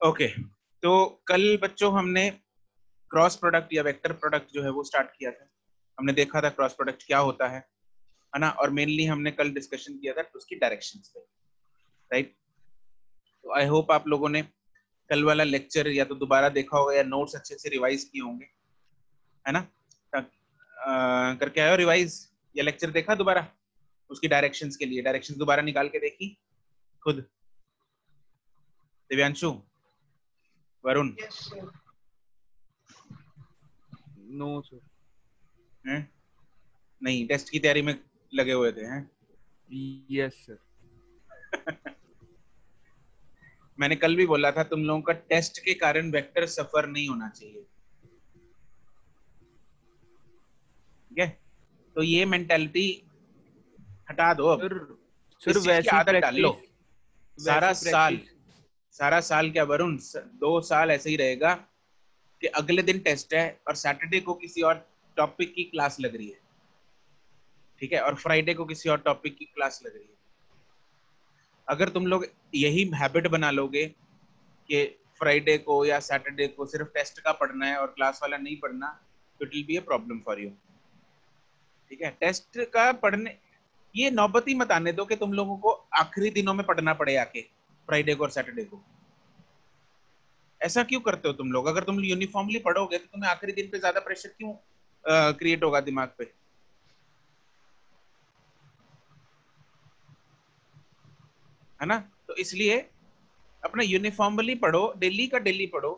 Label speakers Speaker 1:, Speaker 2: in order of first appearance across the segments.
Speaker 1: Okay, तो कल बच्चों हमने क्रॉस प्रोडक्ट या वेक्टर प्रोडक्ट जो है वो स्टार्ट किया था। हमने देखा था क्रॉस प्रोडक्ट क्या होता है ना, और मेनली हमने कल डिस्कशन किया था उसकी डायरेक्शंस पे, राइट। तो आई होप आप लोगों ने कल वाला लेक्चर या तो दोबारा देखा होगा या नोट्स अच्छे से रिवाइज किए होंगे, है ना। करके आए हो रिवाइज, या लेक्चर देखा दोबारा उसकी डायरेक्शंस के लिए, डायरेक्शंस दोबारा निकाल के देखी खुद, दिव्यांशु, वरुण?
Speaker 2: No sir.
Speaker 1: हैं? नहीं, टेस्ट की तैयारी में लगे हुए थे हैं?
Speaker 2: Yes sir.
Speaker 1: मैंने कल भी बोला था तुम लोगों का टेस्ट के कारण वेक्टर सफर नहीं होना चाहिए, ठीक है। तो ये मेंटालिटी हटा दो अब,
Speaker 2: सर
Speaker 1: इस चीज की
Speaker 2: वैसी
Speaker 1: आदत डाल लो। सारा साल,
Speaker 2: प्रैक्टिस।
Speaker 1: सारा साल क्या वरुण, 2 साल ऐसे ही रहेगा कि अगले दिन टेस्ट है और सैटरडे को किसी और टॉपिक की क्लास लग रही है, ठीक है, और फ्राइडे को किसी और टॉपिक की क्लास लग रही है। अगर तुम लोग यही हैबिट बना लोगे कि फ्राइडे को या सैटरडे को सिर्फ टेस्ट का पढ़ना है और क्लास वाला नहीं पढ़ना, तो it will be a problem for you, ठीक है। टेस्ट का पढ़ने, ये नौबत ही मत आने दो कि तुम लोगों को आखिरी दिनों में पढ़ना पड़े आके, फ्राइडे को और सैटरडे को। ऐसा क्यों करते हो तुम लोग? अगर तुम यूनिफॉर्मली पढ़ोगे तो तुम्हें आखिरी दिन पे ज्यादा प्रेशर क्यों क्रिएट होगा दिमाग पे? है ना। तो इसलिए अपना यूनिफॉर्मली पढ़ो, डेली का डेली पढ़ो,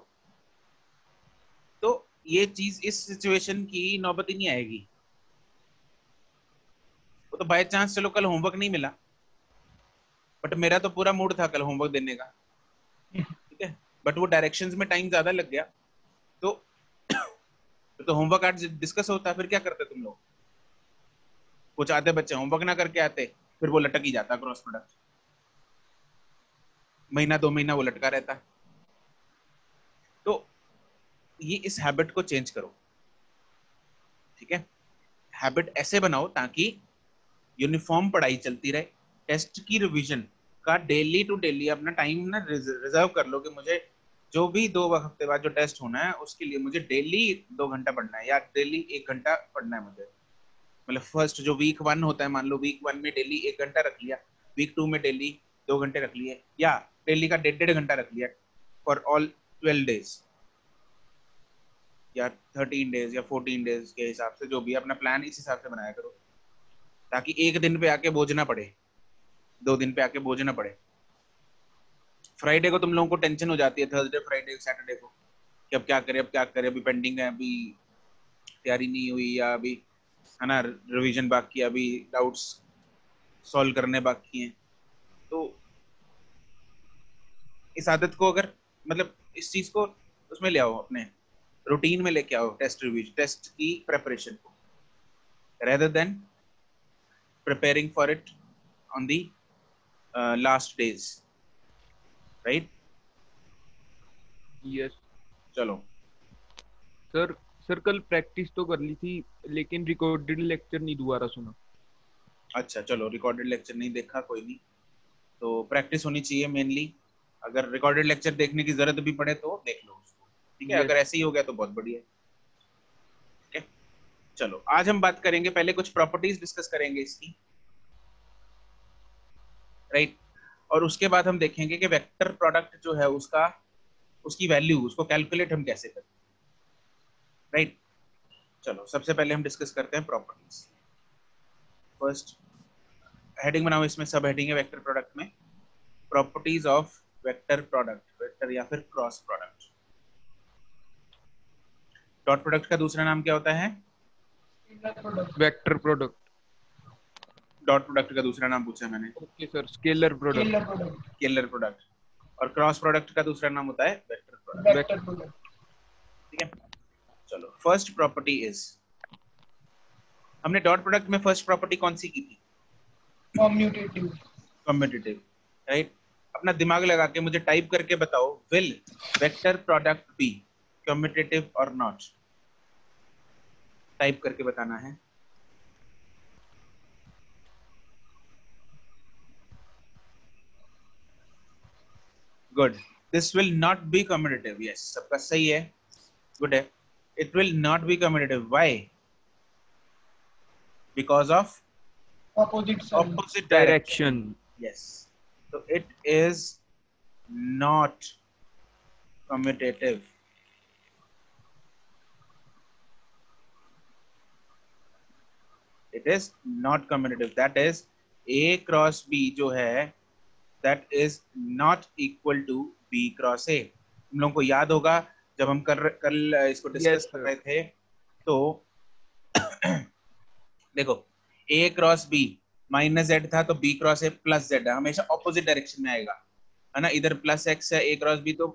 Speaker 1: तो ये चीज, इस सिचुएशन की नौबत ही नहीं आएगी। वो तो बाय चांस चलो कल होमवर्क नहीं मिला, बट मेरा तो पूरा मूड था कल होमवर्क देने का, ठीक है, बट वो डायरेक्शंस में टाइम ज्यादा लग गया, तो तो होमवर्क आज डिस्कस होता, फिर क्या करते तुम लोग? कुछ आते बच्चे होमवर्क ना करके आते, फिर वो लटक ही जाता क्रॉस प्रोडक्ट, महीना 2 महीना वो लटका रहता। तो ये इस हैबिट को चेंज करो, ठीक है। हैबिट ऐसे बनाओ ताकि यूनिफॉर्म पढ़ाई चलती रहे। टेस्ट की रिवीजन का डेली टू डेली अपना टाइम ना रिजर्व कर लो कि मुझे जो भी 2 हफ्ते बाद जो टेस्ट होना है उसके लिए मुझे डेली 2 घंटा पढ़ना है या डेली 1 घंटा पढ़ना है मुझे। मतलब फर्स्ट जो वीक 1 होता है, मान लो वीक 1 में डेली 1 घंटा रख लिया, वीक 2 में डेली 2 घंटे रख लिए, या डेली का 1.5 घंटा रख लिया फॉर ऑल 12 डेज या 13 डेज या 14 डेज के हिसाब से, जो भी अपना प्लान इस हिसाब से बनाया करो, ताकि एक दिन पे आके बोझ ना पड़े, 2 दिन पे आके बोझ ना पड़े। फ्राइडे को तुम लोगों को टेंशन हो जाती है, थर्सडे फ्राइडे सैटरडे को, कि अब क्या करें, अब क्या करें, अभी पेंडिंग है, अभी तैयारी नहीं हुई, या अभी है ना रिवीजन बाकी है, अभी डाउट्स सॉल्व करने बाकी हैं। तो इस आदत को अगर, मतलब इस चीज को उसमें ले आओ, अपने रूटीन में लेके आओ, टेस्ट रिवीज, टेस्ट की प्रेपरेशन को, rather than preparing for it on the last days, right?
Speaker 2: Yes
Speaker 1: चलो,
Speaker 2: सर। सर कल प्रैक्टिस तो कर ली थी, लेकिन रिकॉर्डेड लेक्चर नहीं दोबारा सुना।
Speaker 1: अच्छा चलो, रिकॉर्डेड लेक्चर नहीं देखा, कोई नहीं, तो प्रैक्टिस होनी चाहिए मेनली। अगर रिकॉर्डेड लेक्चर देखने की जरूरत भी पड़े तो देख लो उसको, ठीक है। अगर
Speaker 2: यस।
Speaker 1: ऐसे ही हो गया तो बहुत बढ़िया, ठीक है। चलो, आज हम बात करेंगे, पहले कुछ प्रॉपर्टीज डिस्कस करेंगे इसकी, राइट। और उसके बाद हम देखेंगे कि वेक्टर प्रोडक्ट जो है उसका, उसकी वैल्यू, उसको कैलकुलेट हम कैसे करें, राइट। चलो, सबसे पहले हम डिस्कस करते हैं प्रॉपर्टीज। फर्स्ट हेडिंग बनाओ, इसमें सब हेडिंग है वेक्टर प्रोडक्ट में, properties of vector product, vector या फिर क्रॉस प्रोडक्ट। डॉट प्रोडक्ट का दूसरा नाम क्या होता है?
Speaker 2: Vector product.
Speaker 1: डॉट प्रोडक्ट का दूसरा नाम पूछा मैंने।
Speaker 2: Okay sir, scalar product.
Speaker 1: Scalar product. और क्रॉस प्रोडक्ट का दूसरा नाम होता है वेक्टर प्रोडक्ट,
Speaker 2: वेक्टर प्रोडक्ट।
Speaker 1: ठीक है। चलो, फर्स्ट प्रॉपर्टी इज, हमने डॉट प्रोडक्ट में फर्स्ट प्रॉपर्टी कौन सी की थी?
Speaker 3: कम्यूटेटिव।
Speaker 1: Commutative, right. अपना दिमाग लगा के मुझे टाइप करके बताओ, will vector product be commutative और नॉट? टाइप करके बताना है। Good, this will not be commutative. Yes, सबका सही है, good है. It will not be commutative. Why? Because of
Speaker 3: Opposite side.
Speaker 1: opposite direction.
Speaker 2: Direction.
Speaker 1: Yes. So it is not commutative. It is not commutative. That is A cross B जो है, that is not equal to B cross A. हम लोगों को याद होगा जब हम कल इसको डिस्कस
Speaker 2: Yes,
Speaker 1: कर
Speaker 2: sir.
Speaker 1: रहे थे, तो देखो A cross B minus Z था, तो B cross A plus Z है, हमेशा ऑपोजिट डायरेक्शन में आएगा, है ना. इधर प्लस x है A क्रॉस B, तो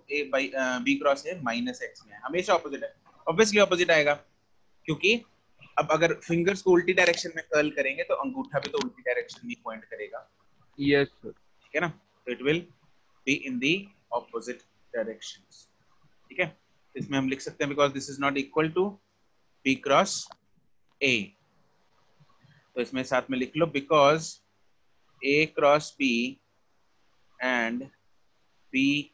Speaker 1: B cross A minus x में है, हमेशा ऑपोजिट है, ऑब्वियसली ऑपोजिट आएगा. क्योंकि अब अगर फिंगर्स को उल्टी डायरेक्शन में कर्ल करेंगे तो अंगूठा भी तो उल्टी डायरेक्शन में पॉइंट करेगा.
Speaker 2: Yes, sir.
Speaker 1: ठीक है ना. तो it will be in the opposite directions. ठीक है. इसमें हम लिख सकते हैं because this is not equal to B cross A. तो इसमें साथ में लिख लो because A cross B and B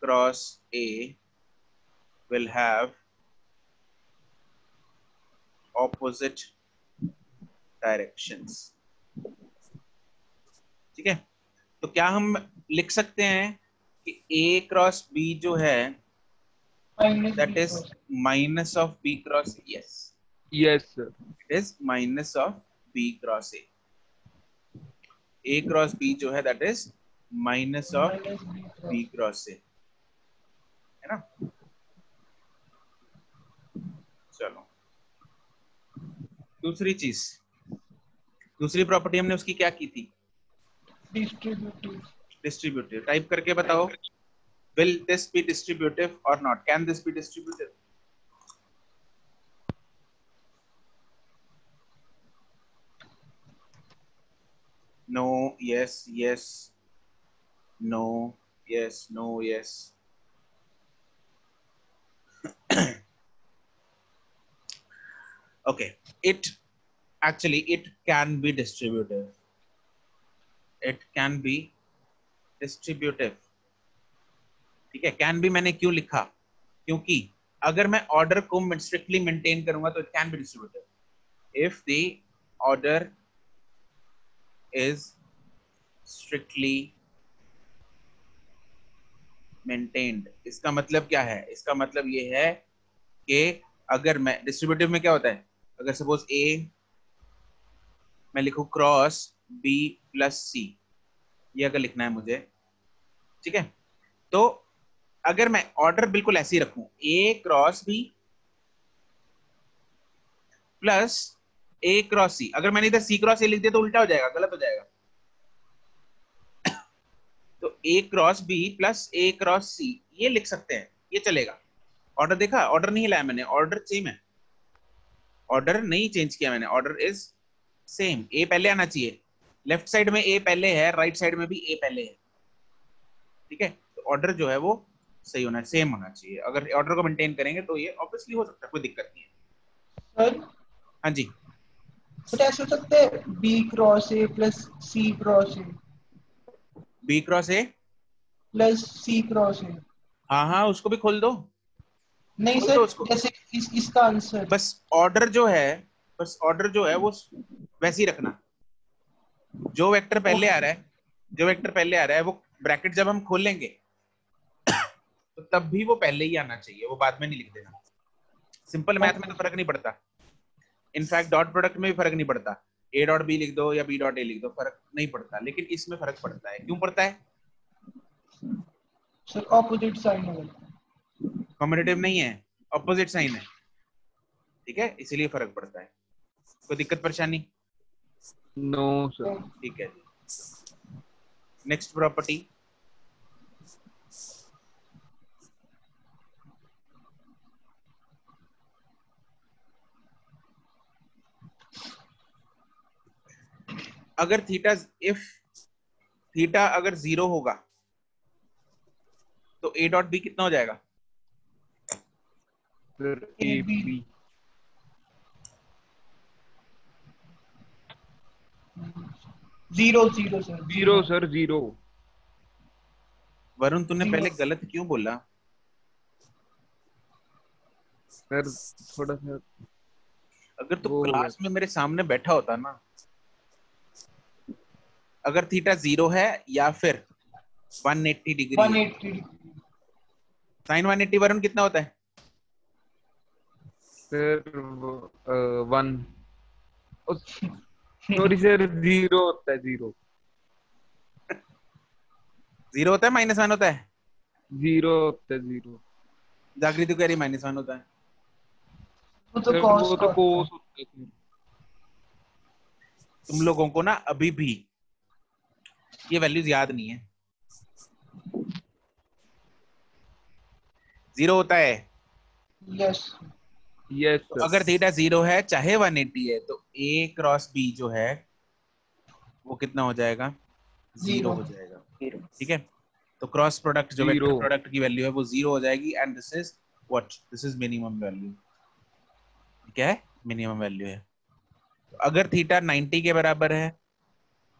Speaker 1: cross A will have opposite directions. ठीक है. तो क्या हम लिख सकते हैं कि A क्रॉस B जो है
Speaker 3: Minus
Speaker 1: that
Speaker 3: B
Speaker 1: is
Speaker 3: cross.
Speaker 1: minus of B cross A. Yes,
Speaker 2: Yes, sir.
Speaker 1: it is minus of B cross A. A cross B जो है that is minus of
Speaker 3: Minus B cross.
Speaker 1: B cross A, है ना. चलो दूसरी चीज, दूसरी property हमने उसकी क्या की थी,
Speaker 3: Distributive.
Speaker 1: डिस्ट्रीब्यूटिव. टाइप करके बताओ, will this be distributive or not? Can this be distributive? No, yes, yes, no, yes, no, yes. Okay, it can be distributive. It can be distributive. ठीक है. कैन भी मैंने क्यों लिखा, क्योंकि अगर मैं ऑर्डर को स्ट्रिक्टली मेंटेन करूंगा तो it can be distributive. If the order is strictly maintained, इसका मतलब क्या है, इसका मतलब ये है कि अगर मैं डिस्ट्रीब्यूटिव में क्या होता है, अगर सपोज A मैं लिखूं क्रॉस B प्लस C, ये अगर लिखना है मुझे, ठीक है, तो अगर मैं ऑर्डर बिल्कुल ऐसे ही रखूं A cross B plus A cross C, अगर मैंने इधर C क्रॉस A लिख दिया तो उल्टा हो जाएगा, गलत हो जाएगा. तो A cross B plus A cross C ये लिख सकते हैं, ये चलेगा. ऑर्डर देखा, ऑर्डर नहीं लाया मैंने, ऑर्डर सेम है, ऑर्डर नहीं चेंज किया मैंने, ऑर्डर इज सेम. A पहले आना चाहिए, लेफ्ट साइड में A पहले है, राइट साइड में भी A पहले है. ठीक है. तो ऑर्डर जो है वो सही होना, सेम होना चाहिए. अगर ऑर्डर को मेंटेन करेंगे तो ये ऑब्वियसली हो सकता है, कोई दिक्कत नहीं है.
Speaker 3: सर
Speaker 1: हाँ जी.
Speaker 3: सर ऐसे हो सकता है B cross A plus C cross A
Speaker 1: B cross A
Speaker 3: plus C cross A.
Speaker 1: हाँ हाँ उसको भी खोल दो.
Speaker 3: नहीं
Speaker 1: खोल
Speaker 3: सर,
Speaker 1: दो उसको.
Speaker 3: जैसे इसका आंसर
Speaker 1: बस ऑर्डर जो है, बस ऑर्डर जो है वो वैसे ही रखना. जो वेक्टर पहले आ रहा है, जो वेक्टर पहले आ रहा है वो ब्रैकेट जब हम खोलेंगे तो तब भी वो पहले ही आना चाहिए, वो बाद में नहीं लिख देना. सिंपल मैथ में तो फर्क नहीं पड़ता, इनफैक्ट डॉट प्रोडक्ट में भी फर्क नहीं पड़ता, A डॉट B लिख दो या B डॉट A लिख दो, फर्क नहीं पड़ता. लेकिन इसमें फर्क पड़ता है. क्यों पड़ता है?
Speaker 3: सर ऑपोजिट साइन है.
Speaker 1: कम्युटेटिव नहीं है, ऑपोजिट साइन है. ठीक है, इसीलिए फर्क पड़ता है. कोई दिक्कत परेशानी?
Speaker 2: No, sir.
Speaker 1: ठीक है जी. नेक्स्ट प्रॉपर्टी, अगर थीटा, इफ थीटा अगर 0 होगा तो A डॉट B कितना हो जाएगा?
Speaker 2: Sir, AB.
Speaker 3: 0 0 sir.
Speaker 2: 0, sir, 0.
Speaker 1: Varun तूने
Speaker 3: Zero.
Speaker 1: पहले गलत क्यों बोला?
Speaker 2: सर थोड़ा सा
Speaker 1: अगर तू
Speaker 2: वो हो गया।
Speaker 1: क्लास में मेरे सामने बैठा होता ना, अगर थीटा 0 है या फिर 180 डिग्री है,
Speaker 3: 180.
Speaker 1: साइन 180 वरुण कितना होता है?
Speaker 2: सर 1, सॉरी सर 0 होता है, 0
Speaker 1: 0 होता है, -1 होता है?
Speaker 2: 0 होता है, 0।
Speaker 1: जागृति कह रही -1 होता है।
Speaker 3: वो तो
Speaker 2: सर
Speaker 3: cos
Speaker 2: वो
Speaker 3: का
Speaker 2: तो
Speaker 3: होता है.
Speaker 2: कोस होता है सर।
Speaker 1: तुम लोगों को ना अभी भी ये वैल्यूज याद नहीं है। 0 होता है।
Speaker 3: Yes.
Speaker 2: यस
Speaker 1: तो
Speaker 2: सर।
Speaker 1: अगर थीटा 0 है चाहे 180 है, तो A क्रॉस B जो है वो कितना हो जाएगा? 0
Speaker 3: Zero.
Speaker 1: हो जाएगा। ठीक है, तो क्रॉस प्रोडक्ट जो
Speaker 2: 0
Speaker 1: वेक्टर प्रोडक्ट की वैल्यू है वो 0 हो जाएगी, and this is what? This is minimum value. क्या है? मिनिमम वैल्यू है। तो अगर थीटा 90 के बराबर है,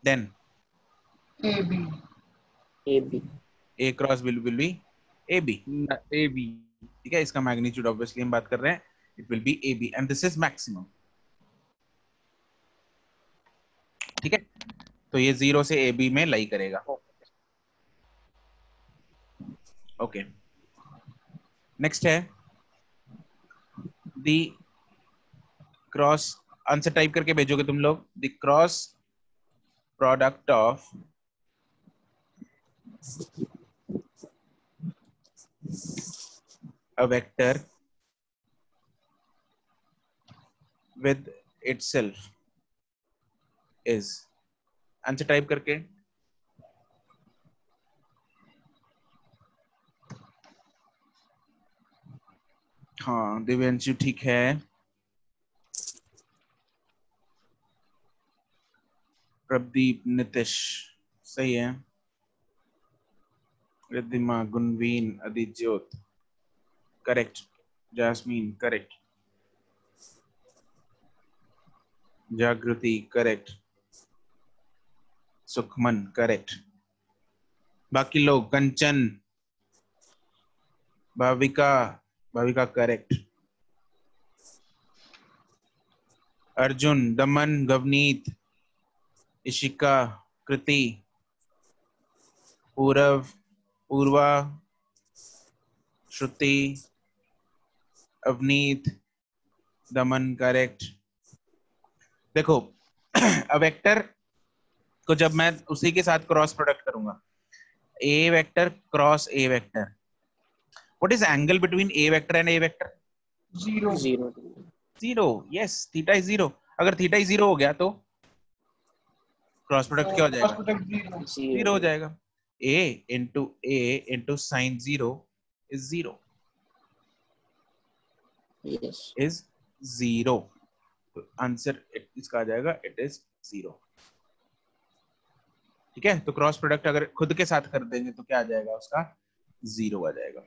Speaker 1: then
Speaker 3: AB.
Speaker 1: A cross will be AB।
Speaker 2: A B.
Speaker 1: ठीक है, इसका मैग्नीट्यूड ऑब्वियसली हम बात कर रहे हैं, it will be AB and this is maximum. ठीक है, तो ये 0 से AB में लाई करेगा। ओके, नेक्स्ट है दी क्रॉस, आंसर टाइप करके भेजोगे तुम लोग। The cross product of a vector with itself is, answer type करके। हाँ दिव्यांशु ठीक है, प्रदीप, नितिश सही है, रिद्धिमा, गुणवीन, अधिज्योत करेक्ट, जास्मीन करेक्ट, जागृति करेक्ट, सुखमन करेक्ट। बाकी लोग, कंचन, भाविका, भाविका करेक्ट, अर्जुन, दमन, गवनीत, इशिका, कृति, पूरव, पूर्वा, श्रुति, अवनीत, दमन करेक्ट। देखो अब वेक्टर को जब मैं उसी के साथ क्रॉस प्रोडक्ट करूंगा, A vector cross A vector, what is angle between A vector and A vector?
Speaker 3: Zero.
Speaker 1: 0। Yes, theta is 0। अगर थीटा इज 0 हो गया तो क्रॉस प्रोडक्ट क्या हो
Speaker 3: Cross
Speaker 1: जाएगा?
Speaker 3: product zero.
Speaker 1: 0 हो जाएगा। a into sine 0 is 0, is 0। Answer इसका आ जाएगा, इट इज 0। ठीक है, तो क्रॉस प्रोडक्ट अगर खुद के साथ कर देंगे तो क्या आ जाएगा? उसका 0 आ जाएगा।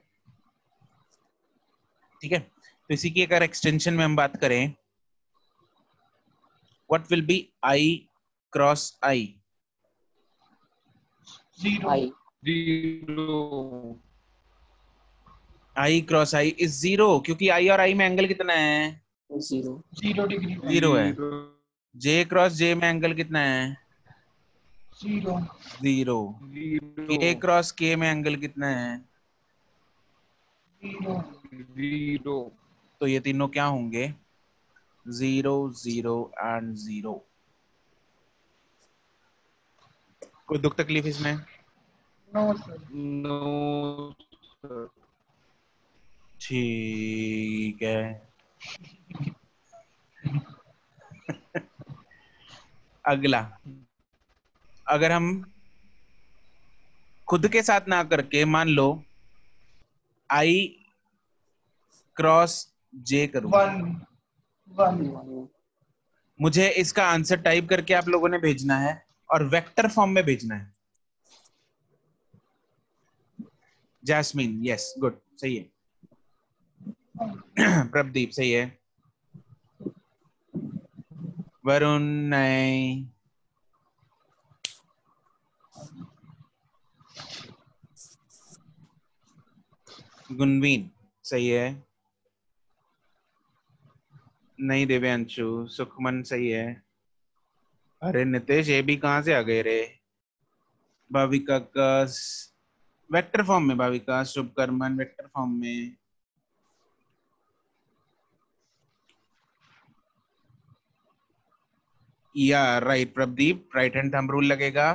Speaker 1: ठीक है, तो इसी की अगर एक्सटेंशन में हम बात करें, what will be I cross I?
Speaker 3: Zero.
Speaker 2: 0
Speaker 1: I cross I is 0, क्योंकि आई और आई में एंगल कितना है?
Speaker 3: 0 degree.
Speaker 1: 0 है।
Speaker 2: 0
Speaker 1: जे क्रॉस जे में एंगल कितना है?
Speaker 3: Zero.
Speaker 1: 0। के क्रॉस के में एंगल कितना है?
Speaker 3: Zero.
Speaker 2: 0
Speaker 1: तो ये तीनों क्या होंगे? 0 0 एंड 0। कोई दुख तकलीफ इसमें?
Speaker 3: No, sir.
Speaker 2: No sir.
Speaker 1: ठीक है। अगला, अगर हम खुद के साथ ना करके मान लो आई क्रॉस जे करूं,
Speaker 3: 1.
Speaker 1: मुझे इसका आंसर टाइप करके आप लोगों ने भेजना है और वेक्टर फॉर्म में भेजना है। जैस्मिन यस, गुड, सही है। प्रदीप सही है। वरुण नहीं। गुनवीन सही है, नहीं दिव्यांशु, सुखमन सही है। अरे नितेश ये भी कहाँ से आ गए रे। भाविका का वेक्टर फॉर्म में, भाविका शुभकर्मन वेक्टर फॉर्म में। या right Pradeep, right hand thumb rule लगेगा।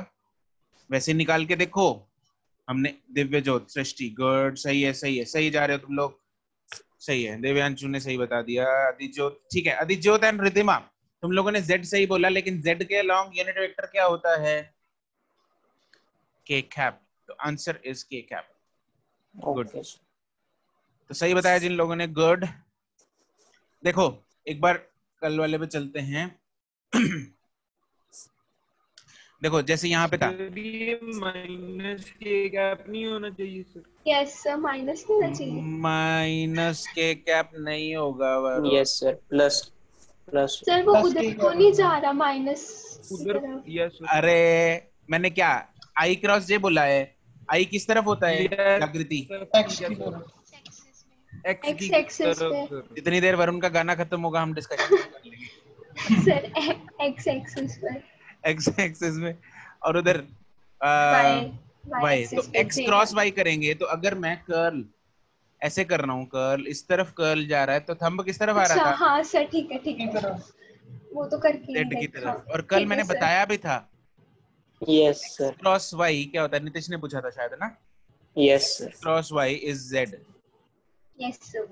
Speaker 1: वैसे निकाल के देखो, हमने दिव्य ज्योत सृष्टि गुड, सही है सही है, सही जा रहे हो तुम लोग, सही है। देव्यांशु ने सही बता दिया। अधिज्योत ठीक है, अधिज्योत एंड रिद्धिमा तुम लोगों ने जेड सही बोला, लेकिन जेड के लॉन्ग यूनिट वेक्टर क्या होता है? के कैप। तो आंसर इज के कैप। गुड, तो सही बताया जिन लोगों ने, गुड। देखो एक बार कल वाले पे चलते हैं। देखो जैसे यहाँ पे था,
Speaker 2: सर ये माइनस के गैप नहीं होना चाहिए सर।
Speaker 4: यस सर, माइनस नहीं होना चाहिए।
Speaker 1: माइनस के कैप नहीं होगा Varun.
Speaker 5: Yes sir, plus plus
Speaker 4: sir वो
Speaker 3: Plus
Speaker 4: उधर
Speaker 3: के
Speaker 4: को
Speaker 3: क्या
Speaker 4: नहीं
Speaker 3: होगा?
Speaker 4: जा रहा, माइनस की
Speaker 2: उधर
Speaker 4: तरफ।
Speaker 2: Yes sir.
Speaker 1: अरे मैंने क्या आई क्रॉस जे बोला है? आई किस तरफ होता है जागृति?
Speaker 3: एक्स की तरफ।
Speaker 2: एक्स
Speaker 4: एक्स
Speaker 2: की
Speaker 4: एक्सिस
Speaker 2: तरफ
Speaker 4: पे।
Speaker 2: सर।
Speaker 1: जितनी देर वरुण का गाना खत्म होगा हम डिस्कशन कर लेंगे।
Speaker 4: सर एक्स एक्सिस पे,
Speaker 1: एक्स एक्सिस में, और उधर
Speaker 4: वाई वाई
Speaker 1: वाई, तो
Speaker 4: एक्सिस पे
Speaker 1: एक्स क्रॉस वाई करेंगे। तो अगर मैं कर्ल ऐसे कर रहा हूँ, कर्ल इस तरफ कर्ल जा रहा है, तो थंब किस तरफ आ रहा
Speaker 4: अच्छा
Speaker 1: था?
Speaker 4: हाँ सर, ठीक है ठीक
Speaker 3: की
Speaker 4: है,
Speaker 3: तरफ।
Speaker 4: वो तो करके ही
Speaker 1: जेड की
Speaker 4: है, हाँ
Speaker 1: तरफ। और कल
Speaker 4: ठीक
Speaker 1: मैंने
Speaker 4: है सर।
Speaker 1: बताया भी था
Speaker 5: yes
Speaker 1: x
Speaker 5: sir,
Speaker 1: cross y क्या होता है, नितिश ने पूछा था शायद ना,
Speaker 5: yes sir,
Speaker 1: cross y is z.
Speaker 4: Yes sir.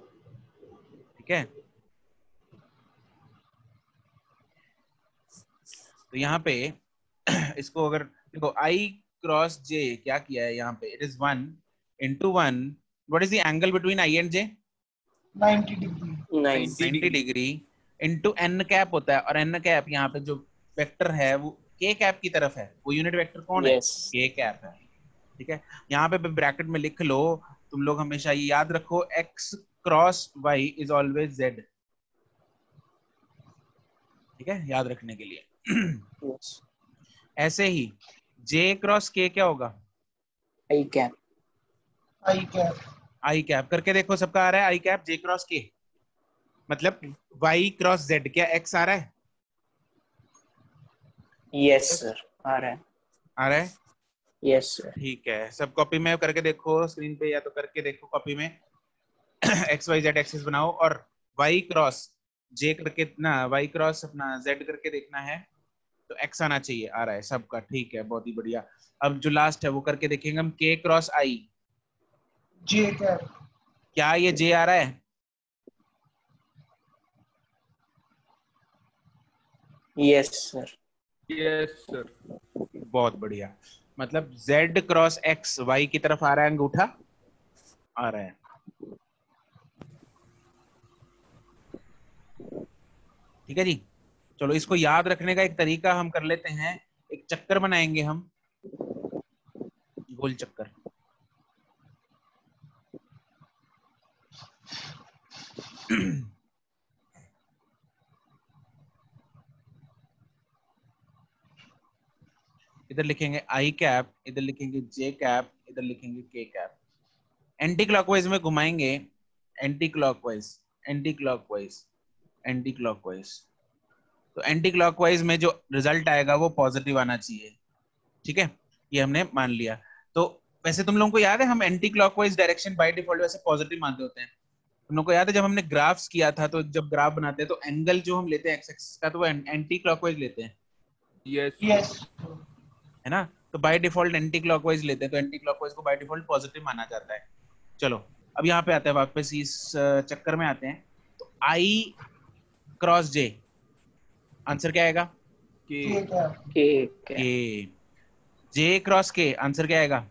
Speaker 1: ठीक है, तो यहाँ पे इसको अगर देखो, आई क्रॉस जे क्या किया है यहाँ पे, it is 1 into 1, what is the angle between I and J?
Speaker 3: 90 degree.
Speaker 1: 90 degree into n cap होता है, और एन कैप यहाँ पे जो वेक्टर है वो के कैप की तरफ है, वो यूनिट वेक्टर कौन है?
Speaker 5: यस
Speaker 1: के कैप है। ठीक है, यहाँ पे ब्रैकेट में लिख लो, तुम लोग हमेशा ये याद रखो, x cross y is always z. ठीक है, याद रखने के लिए।
Speaker 5: यस,
Speaker 1: ऐसे ही जे क्रॉस के क्या होगा?
Speaker 5: आई कैप,
Speaker 3: आई कैप।
Speaker 1: आई कैप करके देखो, सबका आ रहा है आई कैप जे क्रॉस के, मतलब वाई क्रॉस जेड, क्या एक्स आ रहा है?
Speaker 5: यस सर, आ रहा है,
Speaker 1: आ रहा है,
Speaker 5: यस सर,
Speaker 1: ठीक है। सब कॉपी में करके देखो स्क्रीन पे, या तो करके देखो कॉपी में। एक्स वाई जेड एक्सिस बनाओ और वाई क्रॉस जे करके ना, वाई क्रॉस अपना जेड करके देखना है, तो एक्स आना चाहिए। आ रहा है सबका, ठीक है, बहुत ही बढ़िया। अब जो लास्ट है वो करके देखेंगे हम, के क्रॉस आई,
Speaker 3: जे कैप।
Speaker 1: क्या ये जे आ रहा है?
Speaker 5: Yes sir,
Speaker 2: yes sir.
Speaker 1: बहुत बढ़िया, मतलब z क्रॉस x y की तरफ आ रहा है, अंगूठा आ रहा है। ठीक है जी, चलो इसको याद रखने का एक तरीका हम कर लेते हैं, एक चक्कर बनाएंगे हम, गोल चक्कर। इधर लिखेंगे आई कैप, इधर लिखेंगे जे कैप, इधर लिखेंगे के कैप। एंटी क्लॉकवाइज में घुमाएंगे, anti clockwise, anti clockwise, anti clockwise. तो एंटी क्लॉकवाइज में जो रिजल्ट आएगा वो पॉजिटिव आना चाहिए। ठीक है, ये हमने मान लिया। तो वैसे तुम लोगों को याद है, हम anti clockwise direction by default वैसे पॉजिटिव मानते होते हैं। तुम लोगों को याद है जब हमने ग्राफ्स किया था, तो जब ग्राफ बनाते हैं तो एंगल जो हम लेते हैं एक्स एक्सिस का, तो वो एंटी क्लॉकवाइज लेते हैं,
Speaker 2: यस
Speaker 3: यस।
Speaker 1: है ना? तो बाय डिफॉल्ट एंटी क्लॉकवाइज लेते हैं, तो एंटी क्लॉकवाइज को बाय डिफॉल्ट पॉजिटिव माना जाता है। चलो अब यहाँ पे आते हैं, वापस इस चक्कर में आते हैं। तो आई क्रॉस जे, आंसर क्या आएगा?
Speaker 2: के
Speaker 3: जे कैप।
Speaker 5: के कैप,
Speaker 1: के। जे क्रॉस के, आंसर क्या आएगा?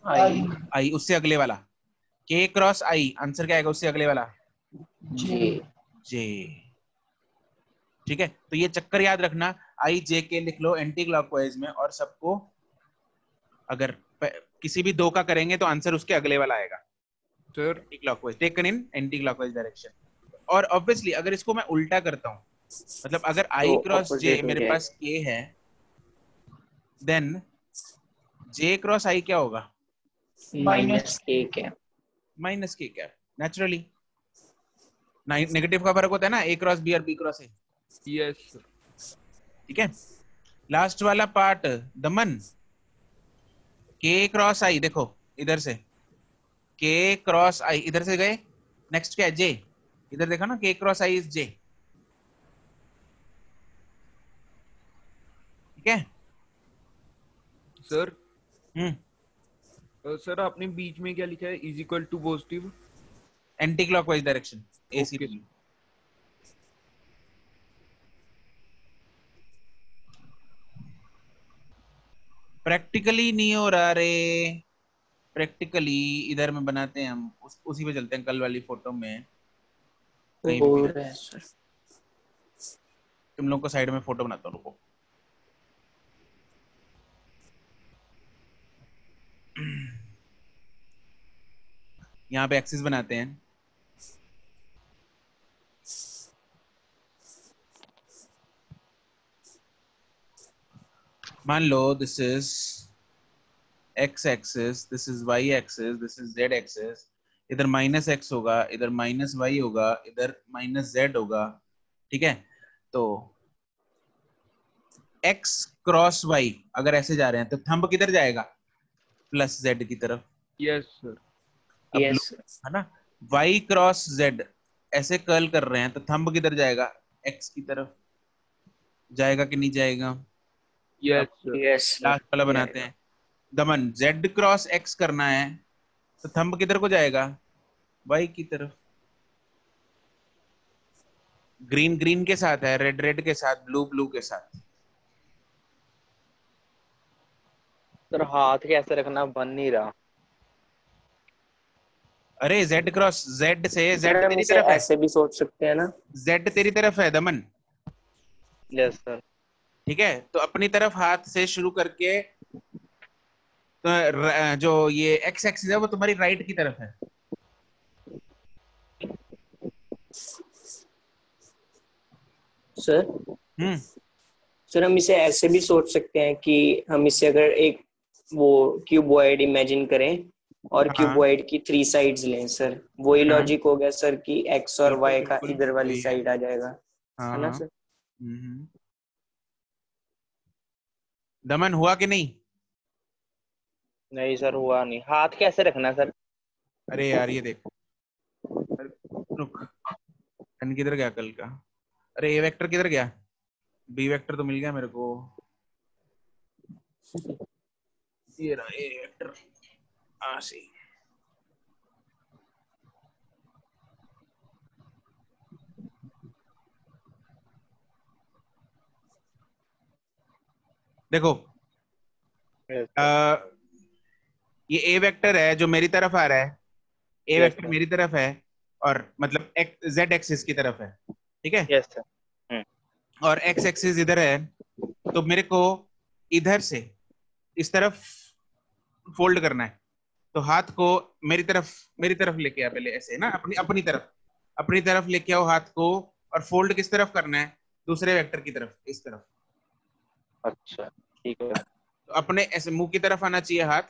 Speaker 5: आई,
Speaker 1: आई उससे अगले वाला। के क्रॉस आई, आंसर क्या आएगा उससे अगले वाला?
Speaker 5: जे,
Speaker 1: जे। ठीक है, तो ये चक्कर याद रखना, आई जे के लिख लो एंटी क्लॉकवाइज में, और सबको अगर किसी भी दो का करेंगे तो आंसर उसके अगले वाला आएगा,
Speaker 2: sir.
Speaker 1: Anti clockwise, taken in anti clockwise direction. और ऑब्वियसली अगर इसको मैं उल्टा करता हूं, मतलब अगर आई
Speaker 5: तो
Speaker 1: क्रॉस जे
Speaker 5: opposite हो
Speaker 1: मेरे
Speaker 5: जाएगा।
Speaker 1: पास के है, देन जे क्रॉस आई क्या होगा?
Speaker 5: Minus k cap,
Speaker 1: minus k cap naturally. Negative का फर्क होता है ना, ए क्रॉस बी और B cross A.
Speaker 2: Yes sir.
Speaker 1: ठीक है, लास्ट वाला पार्ट दमन, के क्रॉस आई, देखो इधर से के क्रॉस आई, इधर से गए, नेक्स्ट क्या है जे, इधर देखा ना, के क्रॉस आई इज जे। ठीक है
Speaker 2: सर
Speaker 1: हम्म,
Speaker 2: सर आपने बीच में क्या लिखा है, is equal to positive?
Speaker 1: Anti clockwise direction AC.
Speaker 2: Okay.
Speaker 1: Practically नहीं हो रहा रे, प्रैक्टिकली इधर में बनाते हैं हम, उसी पे चलते हैं, कल वाली फोटो में कहीं
Speaker 5: हो
Speaker 1: भी
Speaker 5: रहा है सर।
Speaker 1: तुम लोग को साइड में फोटो बनाता हूँ, रुको। यहाँ पे एक्सिस बनाते हैं। मान लो this is x axis, this is y axis, this is z axis, इधर माइनस x होगा, इधर माइनस y होगा, इधर माइनस z होगा। ठीक है, तो x क्रॉस y अगर ऐसे जा रहे हैं तो थंब किधर जाएगा, प्लस z की तरफ।
Speaker 2: Yes sir.
Speaker 1: अब
Speaker 5: यस
Speaker 1: look, है ना, y क्रॉस z ऐसे कर्ल कर रहे हैं तो थंब किधर जाएगा, x की तरफ जाएगा कि नहीं जाएगा।
Speaker 2: यस
Speaker 1: अब
Speaker 2: सर।
Speaker 5: यस
Speaker 1: लास्ट वाला बनाते हैं, दमन z क्रॉस x करना है तो थंब किधर को जाएगा, y की तरफ। ग्रीन ग्रीन के साथ है, रेड रेड के साथ, ब्लू ब्लू के साथ।
Speaker 6: सर हाथ कैसे रखना बन नहीं रहा।
Speaker 1: अरे z क्रॉस z से, z
Speaker 5: सर हम
Speaker 1: तेरी
Speaker 5: इसे
Speaker 1: तरफ है,
Speaker 5: ऐसे भी सोच सकते हैं ना।
Speaker 1: z तेरी तरफ है दमन।
Speaker 6: Yes sir.
Speaker 1: ठीक है, तो अपनी तरफ हाथ से शुरू करके, तो जो ये x एक्सिस है वो तुम्हारी राइट की तरफ है।
Speaker 5: सर सर हम इसे ऐसे भी सोच सकते हैं कि हम इसे अगर एक वो क्यूबॉइड इमेजिन करें और
Speaker 1: हाँ
Speaker 5: क्यूबॉइड की 3 साइड्स लें सर, वही
Speaker 1: हाँ,
Speaker 5: लॉजिक हो गया सर कि x और
Speaker 1: बिल्कुल
Speaker 5: y का
Speaker 1: बिल्कुल
Speaker 5: इधर वाली
Speaker 1: वही है।
Speaker 5: साइड आ जाएगा,
Speaker 1: हाँ
Speaker 5: है ना
Speaker 1: हाँ
Speaker 5: सर।
Speaker 1: दमन हुआ कि नहीं।
Speaker 6: नहीं सर हुआ नहीं। हाथ कैसे रखना सर?
Speaker 1: अरे यार ये देख, रुक, n किधर गया कल का, अरे ए वेक्टर किधर गया, बी वेक्टर तो मिल गया मेरे को, ये रहा ए वेक्टर, सी। देखो
Speaker 6: Yes,
Speaker 1: ये ए वेक्टर है जो मेरी तरफ आ रहा है, ए
Speaker 6: Yes,
Speaker 1: वेक्टर
Speaker 6: sir.
Speaker 1: मेरी तरफ है, और मतलब z एक्सिस की तरफ है। ठीक है,
Speaker 6: यस सर।
Speaker 1: और x एक्सिस इधर है, तो मेरे को इधर से इस तरफ फोल्ड करना है, तो हाथ को मेरी तरफ लेके आ, पहले ऐसे ना, अपनी तरफ लेके आओ हाथ को, और फोल्ड किस तरफ करना है, दूसरे वेक्टर की तरफ, इस तरफ।
Speaker 6: अच्छा ठीक है।
Speaker 1: तो अपने ऐसे मुंह की तरफ आना चाहिए हाथ,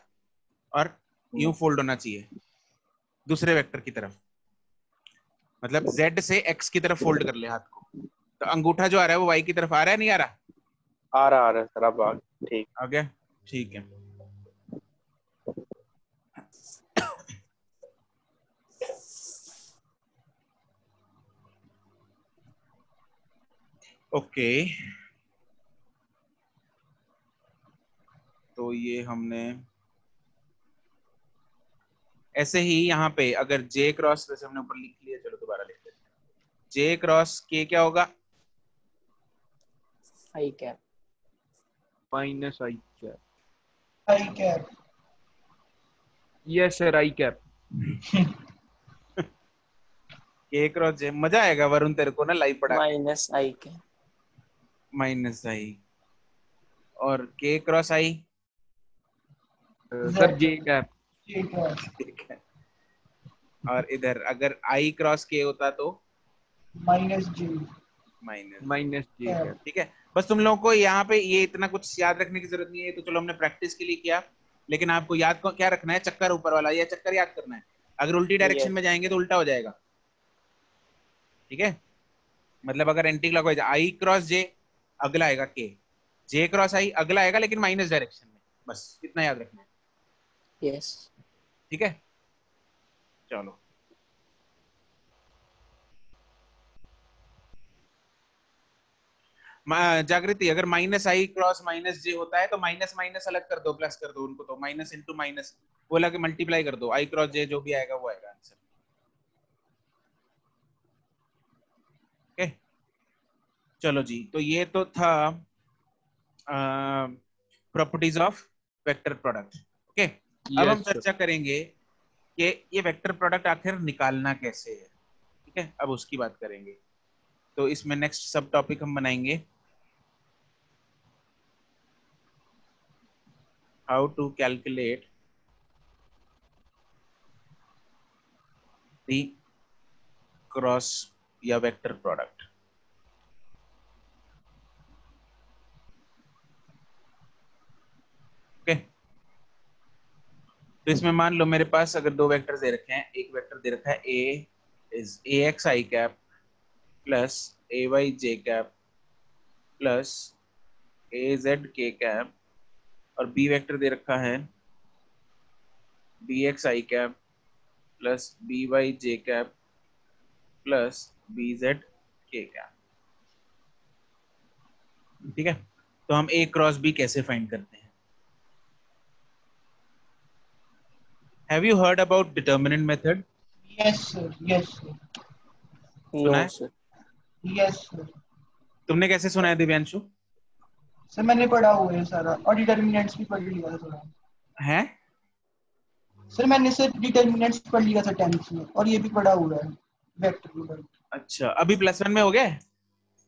Speaker 1: और यूं फोल्ड होना चाहिए दूसरे वेक्टर की तरफ, मतलब z से x की तरफ फोल्ड कर ले हाथ को। तो अंगूठा जो आ रहा है वो y की तरफ आ रहा है, नहीं आ रहा,
Speaker 6: आ रहा है सर, अब आ गया। ठीक।
Speaker 1: आ गया, ठीक है। ओके, तो ये हमने ऐसे ही यहाँ पे अगर j क्रॉस, वैसे हमने ऊपर लिख लिया, चलो दोबारा लिख लेते हैं, j क्रॉस k क्या होगा,
Speaker 5: आई cap.
Speaker 2: Minus i cap.
Speaker 3: I cap.
Speaker 2: Yes sir, I cap.
Speaker 1: k cross j, मजा आएगा वरुण तेरे को ना लाइव पढ़ा,
Speaker 5: माइनस आई कैप।
Speaker 1: माइनस आई, और k cross i,
Speaker 2: sir J cap.
Speaker 3: ठीक है।
Speaker 1: ठीक है, और इधर अगर i क्रॉस k होता तो
Speaker 3: माइनस जी।
Speaker 1: माइनस।
Speaker 2: Minus j cap.
Speaker 1: ठीक है, बस तुम लोगों को यहाँ पे ये इतना कुछ याद रखने की जरूरत नहीं है, तो चलो हमने प्रैक्टिस के लिए किया, लेकिन आपको याद को क्या रखना है, चक्कर ऊपर वाला, या चक्कर याद करना है। अगर उल्टी डायरेक्शन
Speaker 6: Yes.
Speaker 1: में जाएंगे तो उल्टा हो जाएगा, ठीक है। मतलब अगर एंटी क्लॉकवाइज आई क्रॉस जे, अगला आएगा के, जे क्रॉस आई अगला आएगा लेकिन माइनस डायरेक्शन में, बस इतना याद रखना है,
Speaker 5: यस।
Speaker 1: ठीक है। चलो जागृति, अगर माइनस आई क्रॉस माइनस जे होता है तो माइनस माइनस अलग कर दो, प्लस कर दो उनको, तो माइनस इंटू माइनस बोला कि मल्टीप्लाई कर दो, आई क्रॉस जे जो भी आएगा वो आएगा आंसर, ओके। चलो जी, तो ये तो था properties of vector product, okay. अब हम
Speaker 2: यस सर।
Speaker 1: चर्चा करेंगे कि ये वेक्टर प्रोडक्ट आखिर निकालना कैसे है, ठीक है, अब उसकी बात करेंगे। तो इसमें नेक्स्ट सब टॉपिक हम बनाएंगे how to calculate the cross या वेक्टर प्रोडक्ट, ओके। तो इसमें मान लो मेरे पास अगर दो वेक्टर दे रखे हैं, एक वेक्टर दे रखा है A is A x i cap plus A y j cap plus A z k cap, और बी वेक्टर दे रखा है B x i cap plus B y j cap plus B z k cap, ठीक है। तो हम A cross B कैसे find करते हैं? Have you heard about determinant method?
Speaker 3: Yes sir, yes sir,
Speaker 1: सुना
Speaker 5: नो
Speaker 1: है?
Speaker 5: सर।
Speaker 3: Yes sir.
Speaker 1: तुमने कैसे सुना है दिव्यांशु?
Speaker 3: सर मैंने पढ़ा हुआ है सारा, और डिटर्मिनेंट्स भी पढ़ लिया था थोड़ा।
Speaker 1: है?
Speaker 3: सर मैंने सर डिटर्मिनेंट्स पढ़ लिया था 10th में, और ये भी पढ़ा हुआ है वेक्टर प्रोडक्ट।
Speaker 1: अच्छा, अभी +1 में हो गया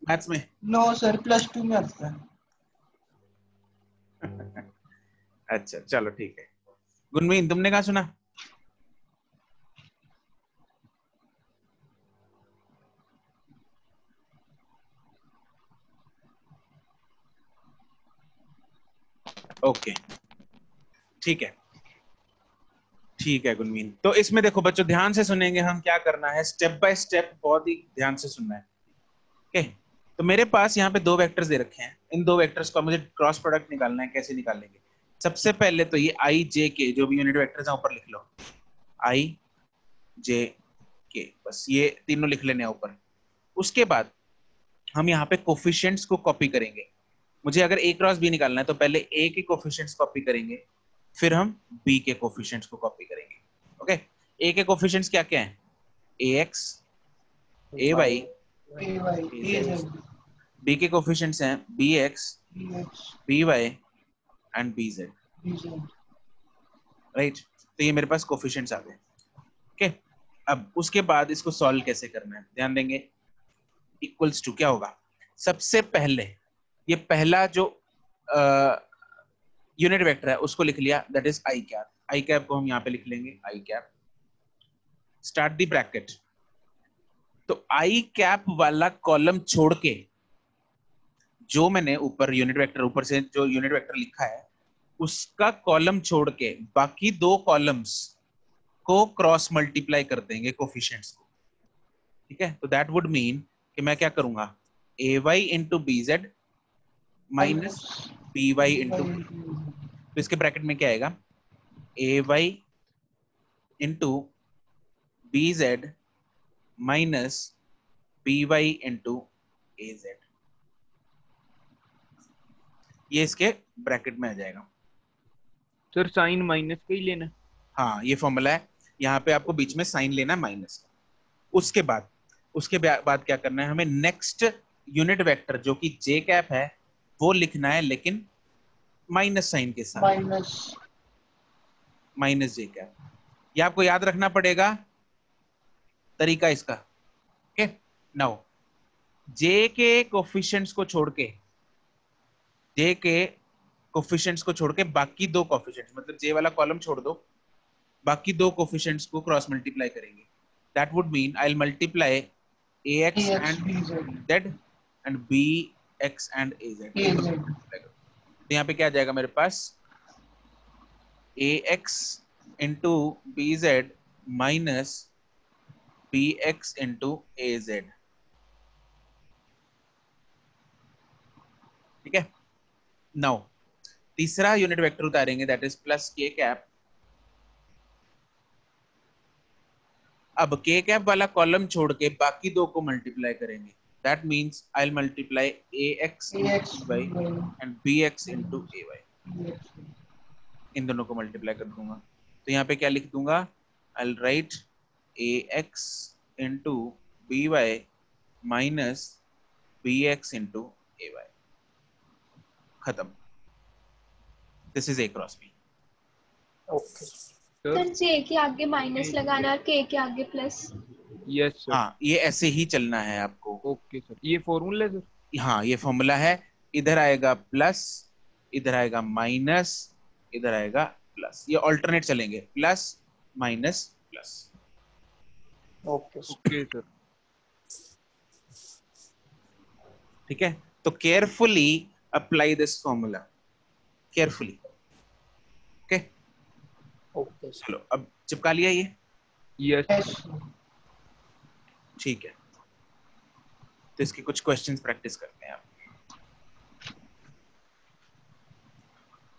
Speaker 1: मैथ्स में?
Speaker 3: नो सर, +2 में आता है।
Speaker 1: अच्छा चलो ठीक है। गुनवीन तुमने कहा सुना? ओके ठीक है, ठीक है गुनवीन। तो इसमें देखो बच्चों, ध्यान से सुनेंगे हम, क्या करना है स्टेप बाय स्टेप, बहुत ही ध्यान से सुनना है, ओके। तो मेरे पास यहाँ पे दो वेक्टर्स दे रखे हैं, इन दो वेक्टर्स का मुझे क्रॉस प्रोडक्ट निकालना है। कैसे निकालेंगे? सबसे पहले तो ये आई जे के जो भी यूनिट वेक्टर्स हैं ऊपर लिख लो, आई जे के, बस ये तीनों लिख लेने ऊपर। उसके बाद हम यहाँ पे कोफिशिएंट्स को कॉपी करेंगे। मुझे अगर ए क्रॉस बी निकालना है तो पहले ए के कोफिशिएंट्स कॉपी करेंगे, फिर हम बी के कोफिशिएंट्स को कॉपी करेंगे, ओके। ए के कोफिशिएंट्स क्या क्या हैं? A x, A y,
Speaker 3: A y, A z,
Speaker 1: B के कोफिशिएंट्स हैं B x,
Speaker 3: B x,
Speaker 1: B y and B z,
Speaker 3: B z.
Speaker 1: Right. तो ये मेरे पास कोफिशिएंट्स आ गए, ओके। अब उसके बाद इसको सॉल्व कैसे करना है ध्यान देंगे। इक्वल्स टू क्या होगा? सबसे पहले ये पहला जो यूनिट वेक्टर है उसको लिख लिया, that is I cap. I cap को हम यहाँ पे लिख लेंगे, आई कैप, स्टार्ट द ब्रैकेट। तो आई कैप वाला कॉलम छोड़ के जो मैंने ऊपर यूनिट वेक्टर, ऊपर से जो यूनिट वेक्टर लिखा है उसका कॉलम छोड़ के बाकी दो कॉलम्स को क्रॉस मल्टीप्लाई कर देंगे कोफिशिएंट्स को, ठीक है। तो दैट वुड मीन कि मैं क्या करूंगा, A y into B z minus B y into, तो इसके ब्रैकेट में क्या आएगा, A y into B z minus B y into A z, ये इसके ब्रैकेट में आ जाएगा।
Speaker 2: सर साइन माइनस का ही लेना?
Speaker 1: हाँ ये फॉर्मूला है, यहाँ पे आपको बीच में साइन लेना है माइनस का। उसके बाद क्या करना है हमें, नेक्स्ट यूनिट वेक्टर जो कि जे कैप है वो लिखना है, लेकिन माइनस साइन के साथ, माइनस जे कैप। ये आपको याद रखना पड़ेगा तरीका इसका, ओके। नाउ जे के कोफिशिएंट्स को छोड़ के, जे के कोफिशिएंट्स को छोड़ के बाकी दो कोफिशिएंट्स, मतलब जे वाला कॉलम छोड़ दो, बाकी दो कोफिशिएंट्स को क्रॉस मल्टीप्लाई करेंगे। That would mean I will multiply ax and z and bx and az। तो यहाँ पे क्या आ जाएगा मेरे पास, ax into bz minus B x into A z. ठीक है, नाउ तीसरा यूनिट वेक्टर उतारेंगे, that is plus k cap. अब के कैप वाला कॉलम छोड़ के बाकी दो को मल्टीप्लाई करेंगे, that means I will multiply A x
Speaker 3: AX
Speaker 1: into y and B x into A y.
Speaker 3: AX
Speaker 1: इन दोनों को मल्टीप्लाई कर दूंगा, तो यहाँ पे क्या लिख दूंगा, I will write A x into B y minus B x into A y. खत्म। This is A cross B.
Speaker 5: Okay
Speaker 2: sir
Speaker 4: sir j के आगे माइनस लगाना और के आगे प्लस।
Speaker 2: Yes sir.
Speaker 1: हाँ, ये ऐसे ही चलना है आपको।
Speaker 2: ओके सर, ये फॉर्मूला है सर।
Speaker 1: हाँ, ये फॉर्मूला है। इधर आएगा प्लस, इधर आएगा माइनस, इधर आएगा प्लस, ये ऑल्टरनेट चलेंगे, plus minus plus.
Speaker 5: Okay
Speaker 2: okay sir.
Speaker 1: ठीक है, तो carefully apply this formula, carefully. Okay,
Speaker 5: okay
Speaker 1: चलो अब चिपका लिया ये।
Speaker 2: Yes
Speaker 3: yes.
Speaker 1: ठीक है, तो इसके कुछ क्वेश्चंस प्रैक्टिस करते हैं आप।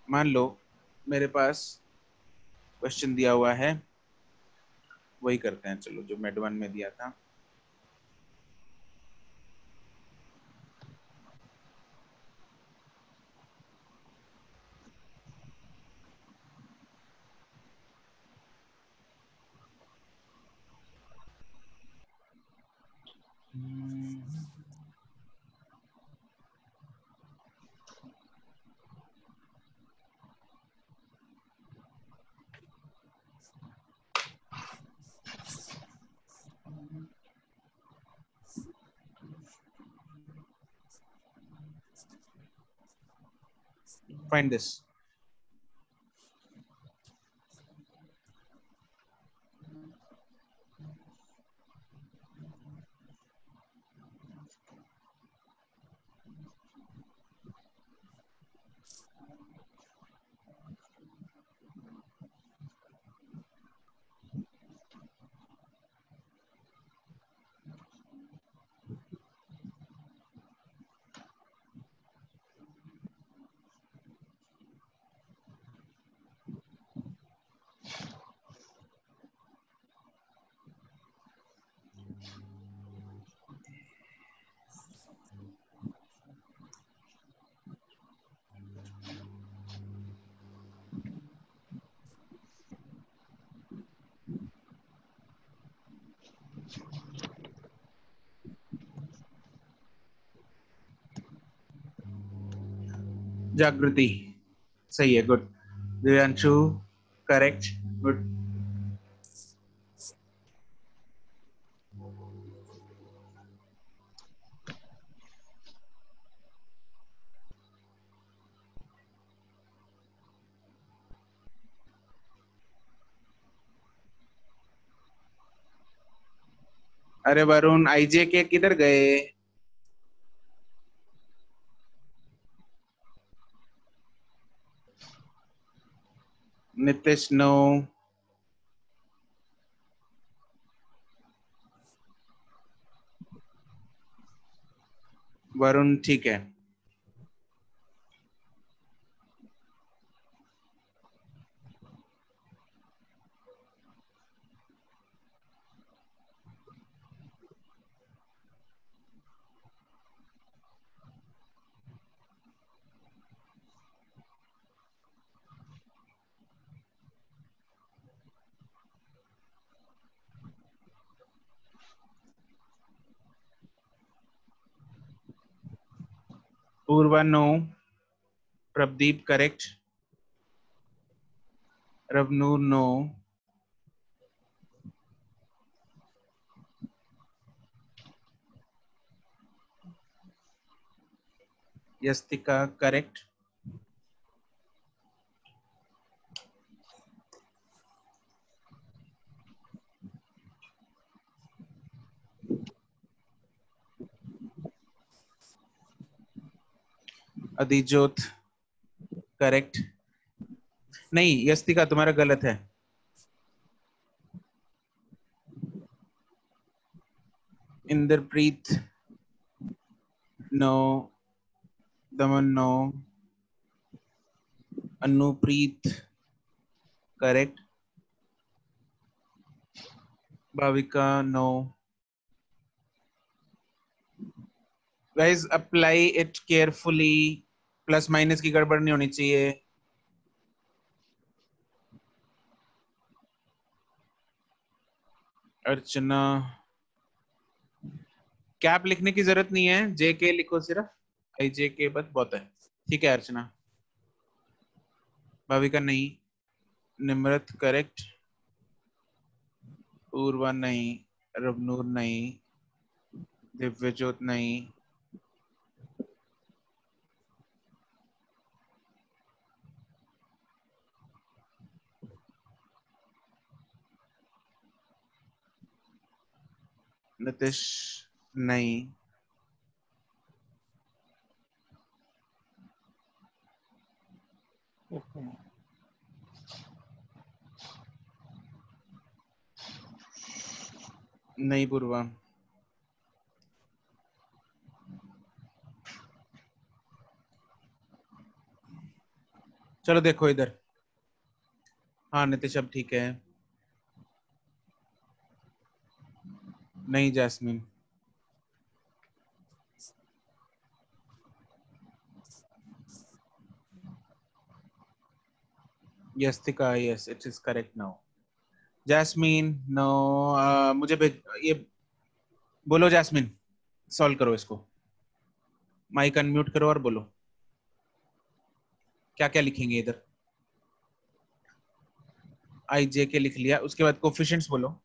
Speaker 1: मान लो मेरे पास क्वेश्चन दिया हुआ है, वही करते हैं, चलो जो मेड 1 में दिया था। Find this. जागृति सही है, गुड। Divyanshu correct, good. अरे वरुण, आईजे के किधर गए? नितिश नो। वरुण ठीक है। Purva no. Pradeep correct. Ravnoor no. Yastika correct. Adhijot correct. नहीं यस्तिका, तुम्हारा गलत है। Inderpreet no, Daman no, Anupreet correct, Bhavika no. Guys apply it carefully, plus minus की गड़बड़ नहीं होनी चाहिए। अर्चना कैप लिखने की जरूरत नहीं है, जे के लिखो, सिर्फ आई जे के बस बहुत है। ठीक है अर्चना। भाविका नहीं, निमृत करेक्ट, पूर्वा नहीं, रवनूर नहीं, दिव्यज्योत नहीं, नितिश नहीं, नहीं पूर्वा, चलो देखो इधर। हाँ नितिश अब ठीक है। नहीं Jasmine, Yastika yes it is correct now. Jasmine no, मुझे ये बोलो जैस्मिन, सॉल्व करो इसको, माइक अनम्यूट करो और बोलो क्या क्या लिखेंगे इधर। आई जे के लिख लिया, उसके बाद कोफिशिएंट्स बोलो।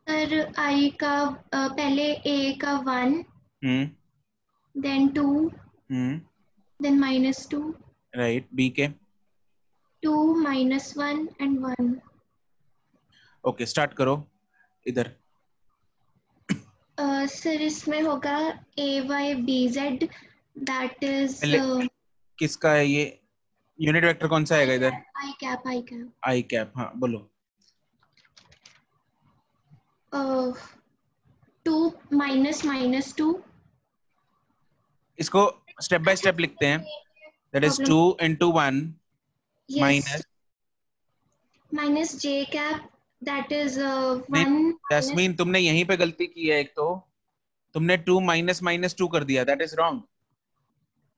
Speaker 4: सर आई का पहले ए का 1, देन 2, देन -2,
Speaker 1: राइट। बी के
Speaker 4: 2 -1 एंड 1।
Speaker 1: ओके स्टार्ट करो इधर।
Speaker 4: सर इसमें होगा AYBZ, दैट इज
Speaker 1: किसका है ये? यूनिट वेक्टर कौन सा आएगा इधर?
Speaker 4: आई कैप।
Speaker 1: आई कैप, हाँ बोलो।
Speaker 4: 2 -2।
Speaker 1: इसको स्टेप बाय स्टेप लिखते हैं। That is 2 into 1
Speaker 4: minus J cap, that is 1।
Speaker 1: Jasmine तुमने यहीं पे गलती की है। एक तो तुमने 2 -2 कर दिया, that is wrong.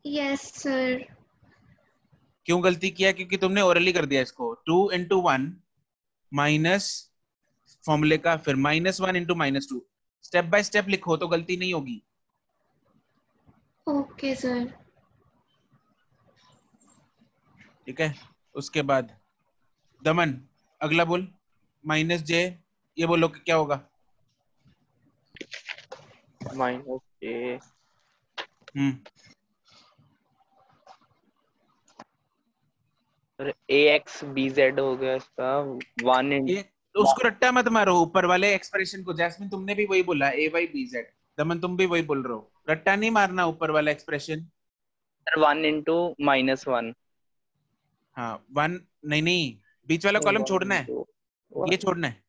Speaker 4: Yes sir.
Speaker 1: क्यों गलती किया? क्योंकि तुमने ओरली कर दिया इसको। 2 into 1 माइनस फॉर्मूले का, फिर -1 into -2। स्टेप बाय स्टेप लिखो तो गलती नहीं होगी।
Speaker 4: Okay sir.
Speaker 1: ठीक है, उसके बाद दमन अगला बोल। -J, ये बोलो कि क्या होगा?
Speaker 6: -J AXBZ हो गया इसका 1 in।
Speaker 1: तो उसको रट्टा मत मारो ऊपर वाले एक्सप्रेशन को। जैस्मिन तुमने भी वही बोला, AYBZ। दमन तुम भी वही बोल रहे हो, रट्टा नहीं मारना ऊपर वाला एक्सप्रेशन।
Speaker 6: 1 into -1।
Speaker 1: हाँ 1 नहीं, बीच वाला कॉलम छोड़ना है, ये छोड़ना है।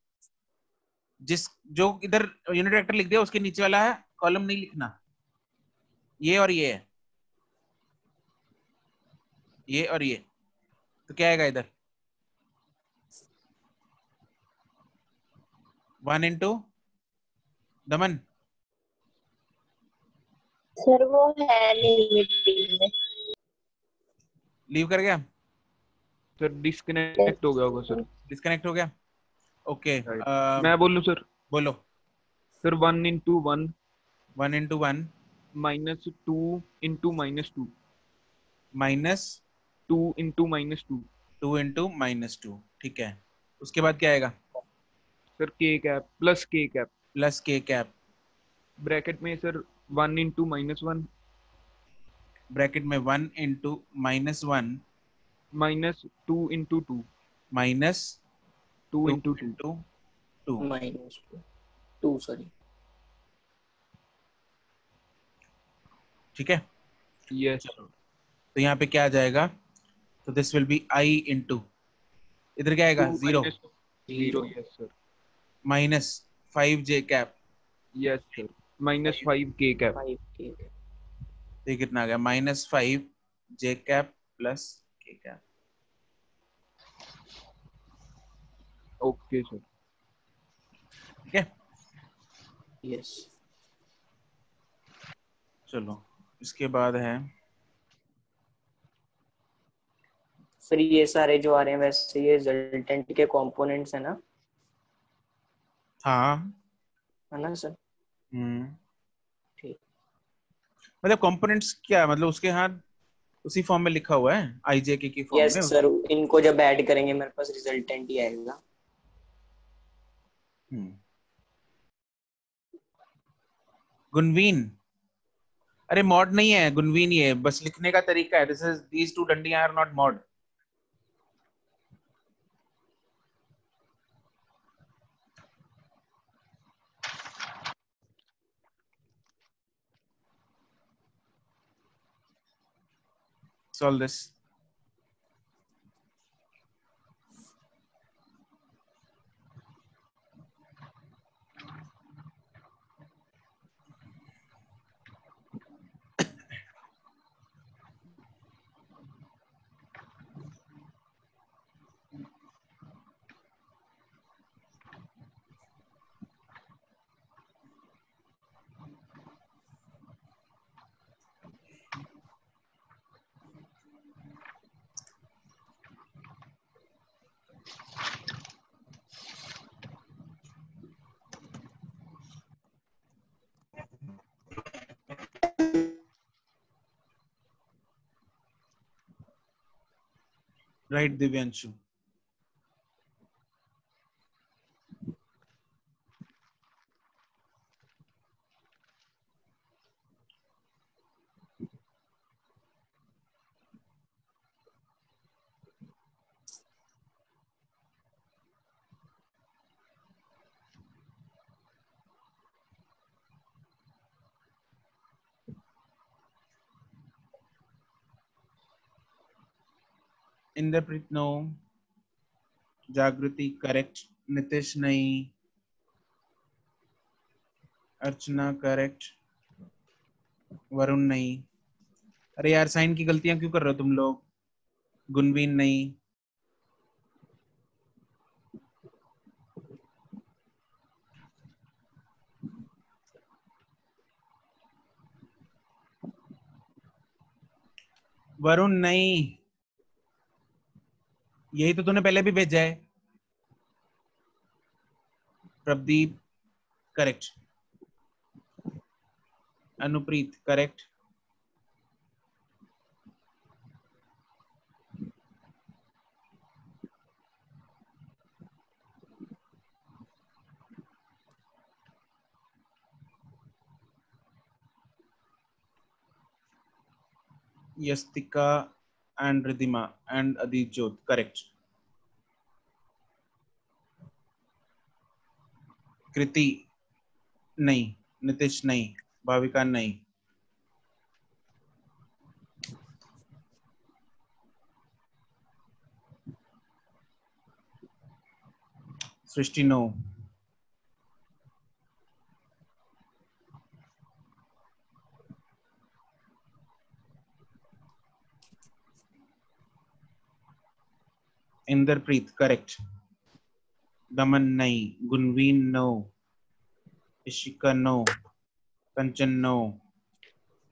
Speaker 1: जो इधर यूनिट वेक्टर लिख दिया उसके नीचे वाला कॉलम नहीं लिखना। ये और ये है, ये और ये। तो क्या आएगा इधर? 1 into दमन।
Speaker 7: सर वो है लिमिट में।
Speaker 1: लीव कर गया
Speaker 2: सर? डिस्कनेक्ट हो गया होगा सर।
Speaker 1: डिस्कनेक्ट हो गया, ओके।
Speaker 2: मैं बोलूं सर?
Speaker 1: बोलो
Speaker 2: sir 1 into 1
Speaker 1: 1 into 1
Speaker 2: -2 into -2
Speaker 1: -2
Speaker 2: into -2
Speaker 1: 2 into -2। ठीक है, उसके बाद क्या आएगा?
Speaker 2: Sir K cap plus K cap
Speaker 1: plus K cap,
Speaker 2: bracket में सर 1 into -1
Speaker 1: ब्रैकेट में 1 into -1
Speaker 2: -2 into 2
Speaker 1: -2
Speaker 2: into 2
Speaker 1: 2
Speaker 5: -2 सॉरी।
Speaker 1: ठीक है,
Speaker 2: यस।
Speaker 1: चलो तो यहाँ पे क्या आ जाएगा? तो this will be I into, इधर क्या आएगा? 0
Speaker 2: 0। Yes sir.
Speaker 1: -5J cap
Speaker 2: yes sir, -5 k cap.
Speaker 5: 5k।
Speaker 1: तो ये कितना आ गया? -5 J cap plus K cap.
Speaker 2: Okay sir.
Speaker 1: ठीक है,
Speaker 5: यस
Speaker 1: चलो इसके बाद है
Speaker 5: सर, ये सारे जो आ रहे हैं वैसे ये रिजल्टेंट के कंपोनेंट्स है ना?
Speaker 1: हाँ।
Speaker 5: है ना सर?
Speaker 1: ठीक,
Speaker 5: ठीक।
Speaker 1: मतलब कंपोनेंट्स क्या मतलब उसके यहाँ उसी फॉर्म में लिखा हुआ है IJK की फॉर्म
Speaker 5: यस
Speaker 1: में।
Speaker 5: सर, इनको जब ऐड करेंगे मेरे पास रिजल्टेंट ही आएगा।
Speaker 1: गुनवीन, अरे मॉड नहीं है, गुनवीन ही है, बस लिखने का तरीका है। दिस इज दीज टू डंडियां are not mod. Solve this. Right, Divyanshu. Inderpreet, no. Jagriti, correct. Nitish, nahi. Archana correct, Varun नहीं। अरे यार साइन की गलतियां क्यों कर रहे हो तुम लोग? गुनवीन नहीं। वरुण नहीं, यही तो तूने पहले भी भेजा है। Pradeep correct. Anupreet correct. Yastika and Ridhima and Adijot correct. Kriti नहीं, नितिश नहीं, भाविका नहीं। सृष्टि नो। इंद्रप्रीत करेक्ट। दमन नहीं, Gunveen no, Ishika no, Kanchan no,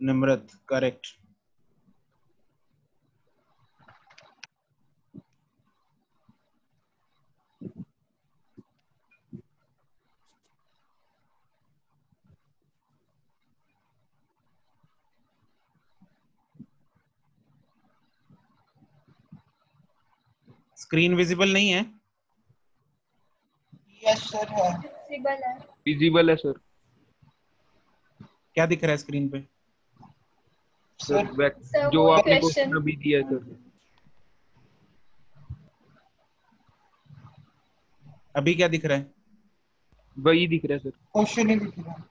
Speaker 1: Nimrit correct. Screen visible नहीं है?
Speaker 3: यस सर है।
Speaker 2: विजिबल है सर।
Speaker 1: क्या दिख रहा है स्क्रीन पे?
Speaker 2: सर जो आपने क्वेश्चन अभी दिया है सर।
Speaker 1: अभी क्या दिख रहा है?
Speaker 2: वही दिख रहा है सर।
Speaker 3: क्वेश्चन ही दिख रहा है।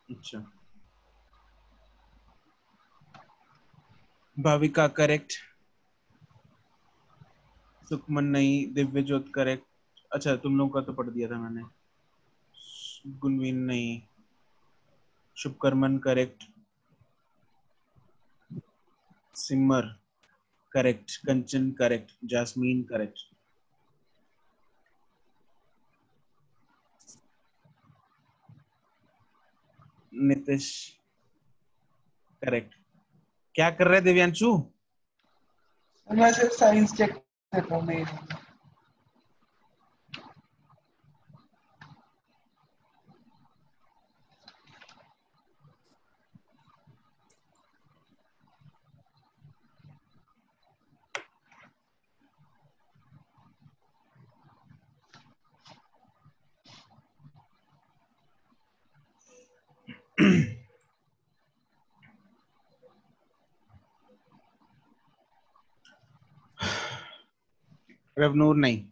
Speaker 1: अच्छा, भाविका करेक्ट, सुखमन नहीं, दिव्यज्योत करेक्ट। अच्छा तुम लोगों का तो पढ़ दिया था मैंने। गुनवीन नहीं, Shubhkarman correct, Simar correct, Kanchan correct, Jasmine correct, Nitish correct. क्या कर रहे दिव्यांशु?
Speaker 3: मैं सिर्फ साइंस चेक कर रहा हूँ मैं।
Speaker 1: रवनूर नहीं।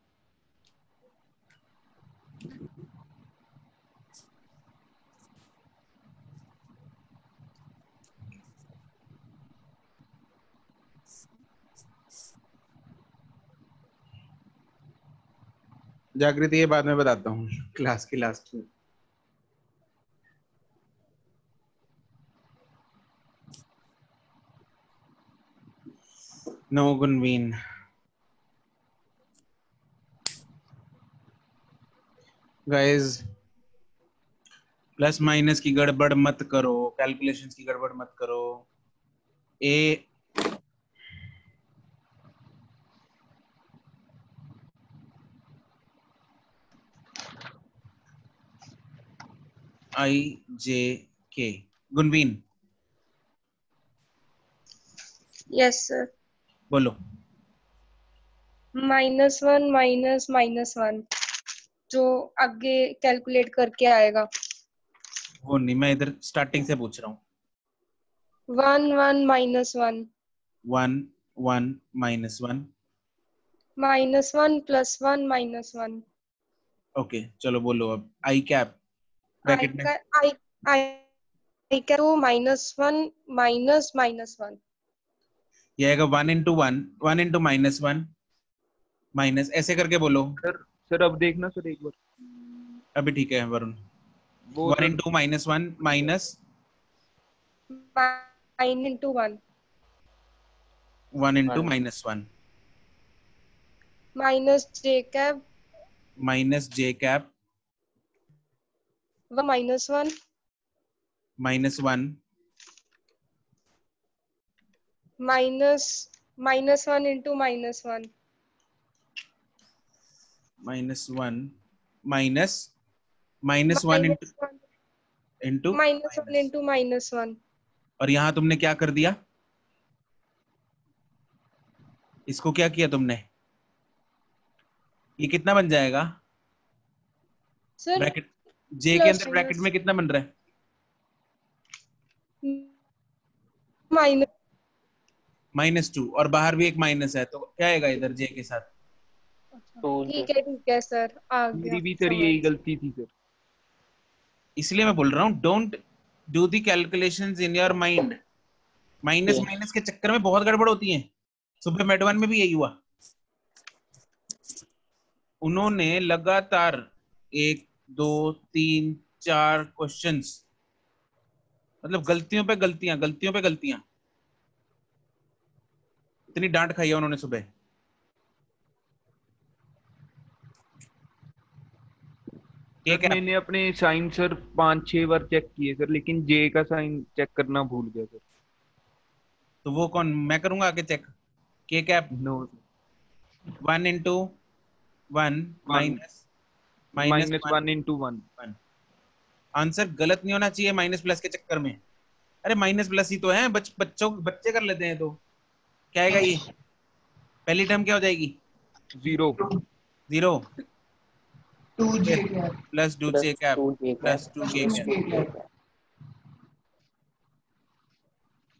Speaker 1: जागृति ये बाद में बताता हूँ क्लास की लास्ट में। नो गुनवीन। गाइस प्लस माइनस की गड़बड़ मत करो, कैलकुलेशंस की गड़बड़ मत करो। ए आई जे के। गुनवीन
Speaker 8: यस सर।
Speaker 1: बोलो।
Speaker 8: -1 -1 जो आगे कैलकुलेट करके आएगा।
Speaker 1: वो नहीं, मैं इधर स्टार्टिंग से पूछ रहा हूँ।
Speaker 8: 1 1 -1
Speaker 1: 1 1 -1
Speaker 8: -1 +1 -1।
Speaker 1: ओके चलो बोलो अब। आई कैप ब्रैकेट में
Speaker 8: आई का तो -1 -1
Speaker 1: ये आएगा 1 into 1 1 into -1 माइनस, ऐसे करके बोलो।
Speaker 2: सर अब देखना सर एक बार।
Speaker 1: अभी ठीक है वरुण।
Speaker 2: वो
Speaker 1: 1 into -1 minus
Speaker 8: 9 into 1
Speaker 1: 1 into -1
Speaker 8: minus j cap
Speaker 1: minus j cap
Speaker 8: -1
Speaker 1: -1
Speaker 8: minus -1 into -1
Speaker 1: -1 minus -1 into
Speaker 8: -1 into -1।
Speaker 1: और यहाँ तुमने क्या कर दिया? इसको क्या किया तुमने? ये कितना बन जाएगा?
Speaker 8: सर
Speaker 1: ब्रैकेट जे के अंदर ब्रैकेट में कितना बन रहा है? -2 और बाहर भी एक माइनस है, तो क्या आएगा इधर जे के साथ?
Speaker 8: ठीक है सर, आ गया।
Speaker 2: मेरी भी सर यही गलती थी सर।
Speaker 1: इसलिए मैं बोल रहा हूँ don't do the calculations in your mind. Minus minus के चक्कर में बहुत गड़बड़ होती है। सुबह मेडवन में भी यही हुआ। उन्होंने लगातार 1 2 3 4 क्वेश्चंस, मतलब गलतियों पे गलतियां, गलतियों पे गलतियां। इतनी डांट खाई है उन्होंने सुबह।
Speaker 2: सर मैंने अपने साइन सर 5-6 बार चेक किए सर, लेकिन जे का साइन चेक करना भूल गया सर।
Speaker 1: तो वो कौन, मैं करूंगा आके check? K cap
Speaker 2: no
Speaker 1: 1 into 1 minus
Speaker 2: -1 into 1।
Speaker 1: Answer गलत नहीं होना चाहिए माइनस प्लस के चक्कर में। अरे माइनस प्लस ही तो है, बच्चे कर लेते हैं। तो क्या आएगा ये? पहली टर्म क्या हो जाएगी?
Speaker 2: 0
Speaker 3: 2j
Speaker 1: plus 2j cap plus 2k cap.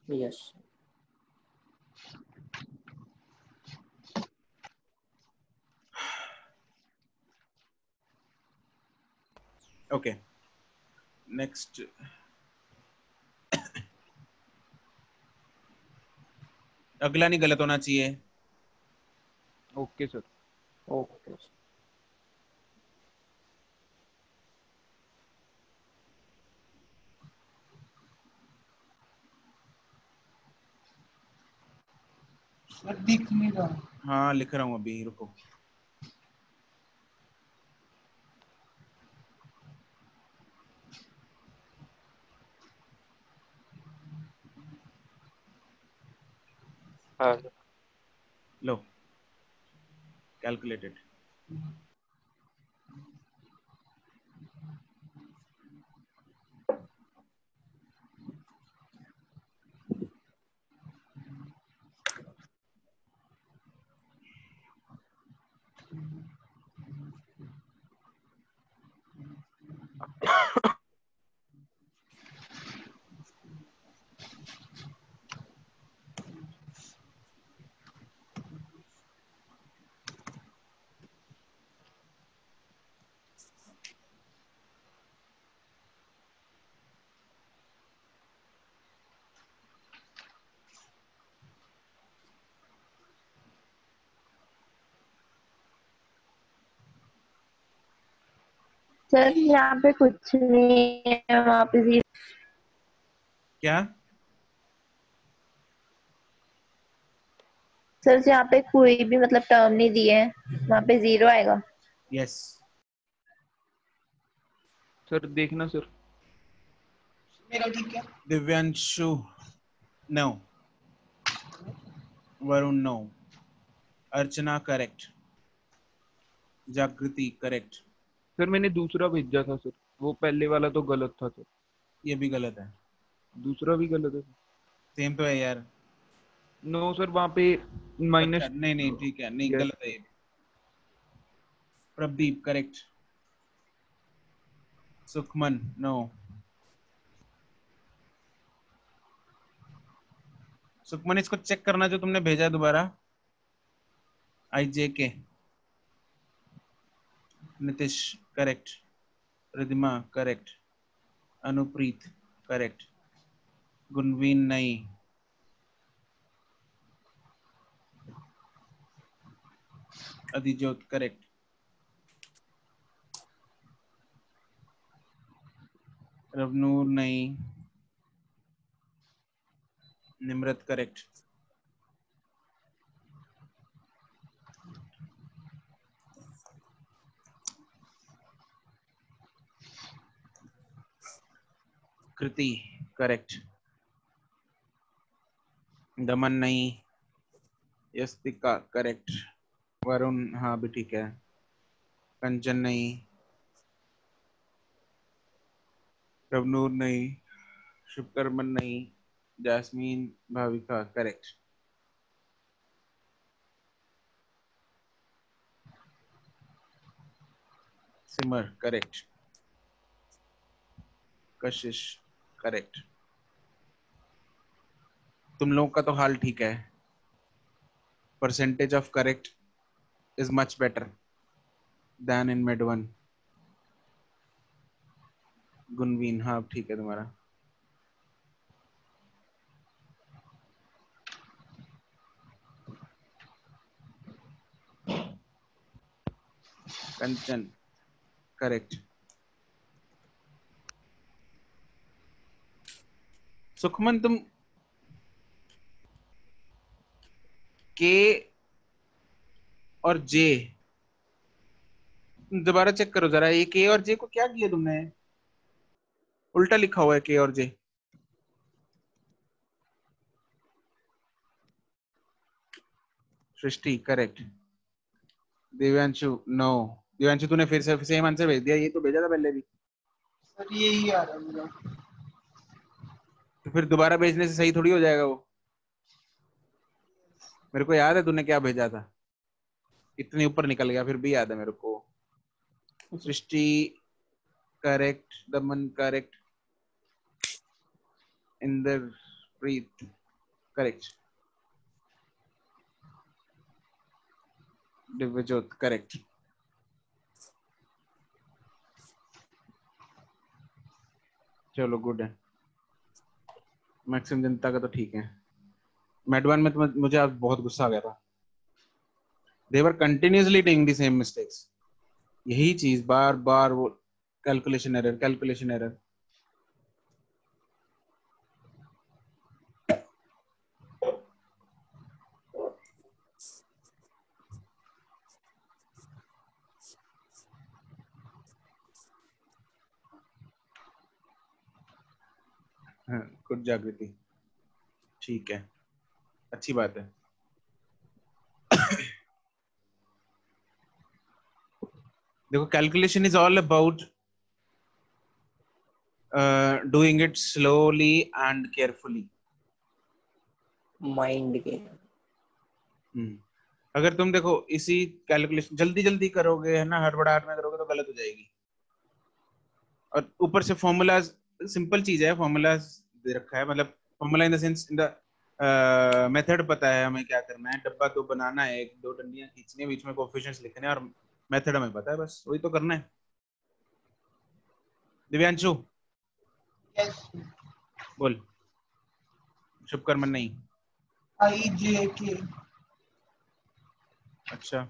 Speaker 5: Yes
Speaker 1: okay next. अगला नहीं गलत होना चाहिए।
Speaker 2: Okay sir.
Speaker 5: ओके
Speaker 3: सर दिख नहीं रहा।
Speaker 1: हाँ लिख रहा हूँ अभी, रुको। लो, कैलकुलेटेड।
Speaker 7: सर यहाँ पे कुछ नहीं है, वहाँ पे जीरो।
Speaker 1: क्या
Speaker 7: सर यहाँ पे कोई भी मतलब टर्म नहीं दी है, वहाँ पे जीरो आएगा।
Speaker 1: यस
Speaker 2: सर देखना सर।
Speaker 3: मेरा ठीक है।
Speaker 1: दिव्यांशु नो, वरुण नो, अर्चना करेक्ट, जागृति करेक्ट।
Speaker 2: सर मैंने दूसरा भेजा था सर, वो पहले वाला तो गलत था सर।
Speaker 1: ये भी गलत है।
Speaker 2: दूसरा भी गलत है।
Speaker 1: सेम तो है यार।
Speaker 2: नो सर, वहाँ पे
Speaker 1: अच्छा
Speaker 2: माइनस।
Speaker 1: नहीं नहीं ठीक है, नहीं
Speaker 2: यस।
Speaker 1: गलत है ये। प्रदीप करेक्ट, सुखमन नो, सुखमन इसको चेक करना जो तुमने भेजा दोबारा। IJK, Nitish correct, Ridhima correct, Anupreet correct, Gunveen नहीं, अधिजोत करेक्ट, रवनूर नहीं, निम्रत करेक्ट, कृति करेक्ट, दमन नहीं, यस्तिका करेक्ट, वरुण हाँ भी ठीक है, कंचन नहीं, रवनूर नहीं, शुभकर्मन नहीं, Jasmine Bhavika correct, Simar correct, Kashish correct. तुम लोगों का तो हाल ठीक है। Percentage of correct is much better than in mid one. Gunveen हाँ ठीक है तुम्हारा। कंचन करेक्ट। सुखमन तुम के और जे दोबारा चेक करो जरा, ये के और जे को क्या किया तुमने, उल्टा लिखा हुआ है के और जे। सृष्टि करेक्ट, दिव्यांशु नो, दिव्यांशु तूने फिर से सेम आंसर भेज दिया, ये तो भेजा था पहले भी।
Speaker 3: सर यही आ रहा है मेरा।
Speaker 1: तो फिर दोबारा भेजने से सही थोड़ी हो जाएगा वो। मेरे को याद है तूने क्या भेजा था, इतने ऊपर निकल गया फिर भी याद है मेरे को। सृष्टि करेक्ट, दमन करेक्ट, इंद्रप्रीत करेक्ट, दिव्यजोत करेक्ट। चलो गुड है, मैक्सिमम जनता का तो ठीक है। मेडवान में तो मुझे आज बहुत गुस्सा आ गया था। They were continuously doing the same mistakes, यही चीज बार बार वो calculation error calculation error. Good Jagriti, ठीक है, अच्छी बात है। देखो calculation is all about doing it slowly and carefully.
Speaker 5: Mind के
Speaker 1: अगर तुम देखो इसी कैलकुलेशन जल्दी जल्दी करोगे है ना, हड़बड़ाहट में करोगे तो गलत हो जाएगी। और ऊपर से फॉर्मूलाज, सिंपल चीज है, फॉर्मूलाज दे रखा है, मतलब formula in the sense in the method पता है हमें क्या करना है। डब्बा तो बनाना है, एक दो डंडियां खींचनी है, बीच में कोएफिशिएंट्स लिखने हैं और मेथड हमें पता है, बस वही तो करना है। दिव्यांशु
Speaker 3: यस
Speaker 1: बोल। शुभकर्मन नहीं।
Speaker 3: आई जे के
Speaker 1: अच्छा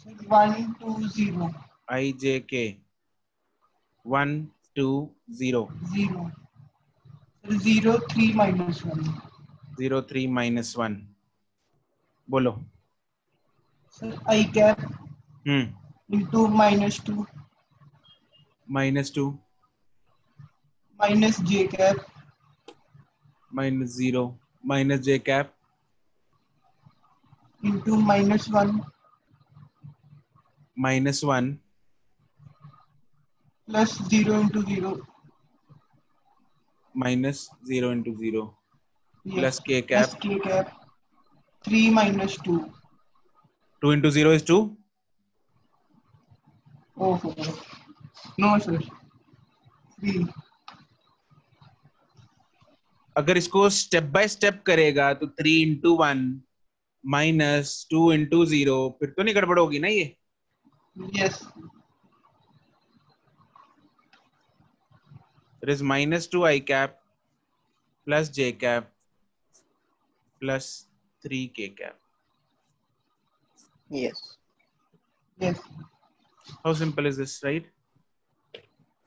Speaker 3: 120
Speaker 1: आई जे के 120
Speaker 3: 0 3 -1
Speaker 1: 0 3 -1 बोलो।
Speaker 3: Sir I cap into -2
Speaker 1: -2
Speaker 3: -j cap
Speaker 1: -0 -j cap
Speaker 3: into -1
Speaker 1: -1
Speaker 3: plus 0 into 0
Speaker 1: -0 into 0 plus k
Speaker 3: plus
Speaker 1: cap
Speaker 3: k cap 3 - 2
Speaker 1: 2 into 0 is 2।
Speaker 3: ओहो नो सर 3।
Speaker 1: अगर इसको स्टेप बाय स्टेप करेगा तो 3 into 1 -2 into 0, फिर तो नहीं गड़बड़ होगी ना ये।
Speaker 3: Yes
Speaker 1: It is -2 I cap plus j cap plus 3 k cap।
Speaker 5: Yes
Speaker 3: yes
Speaker 1: How simple is this, right?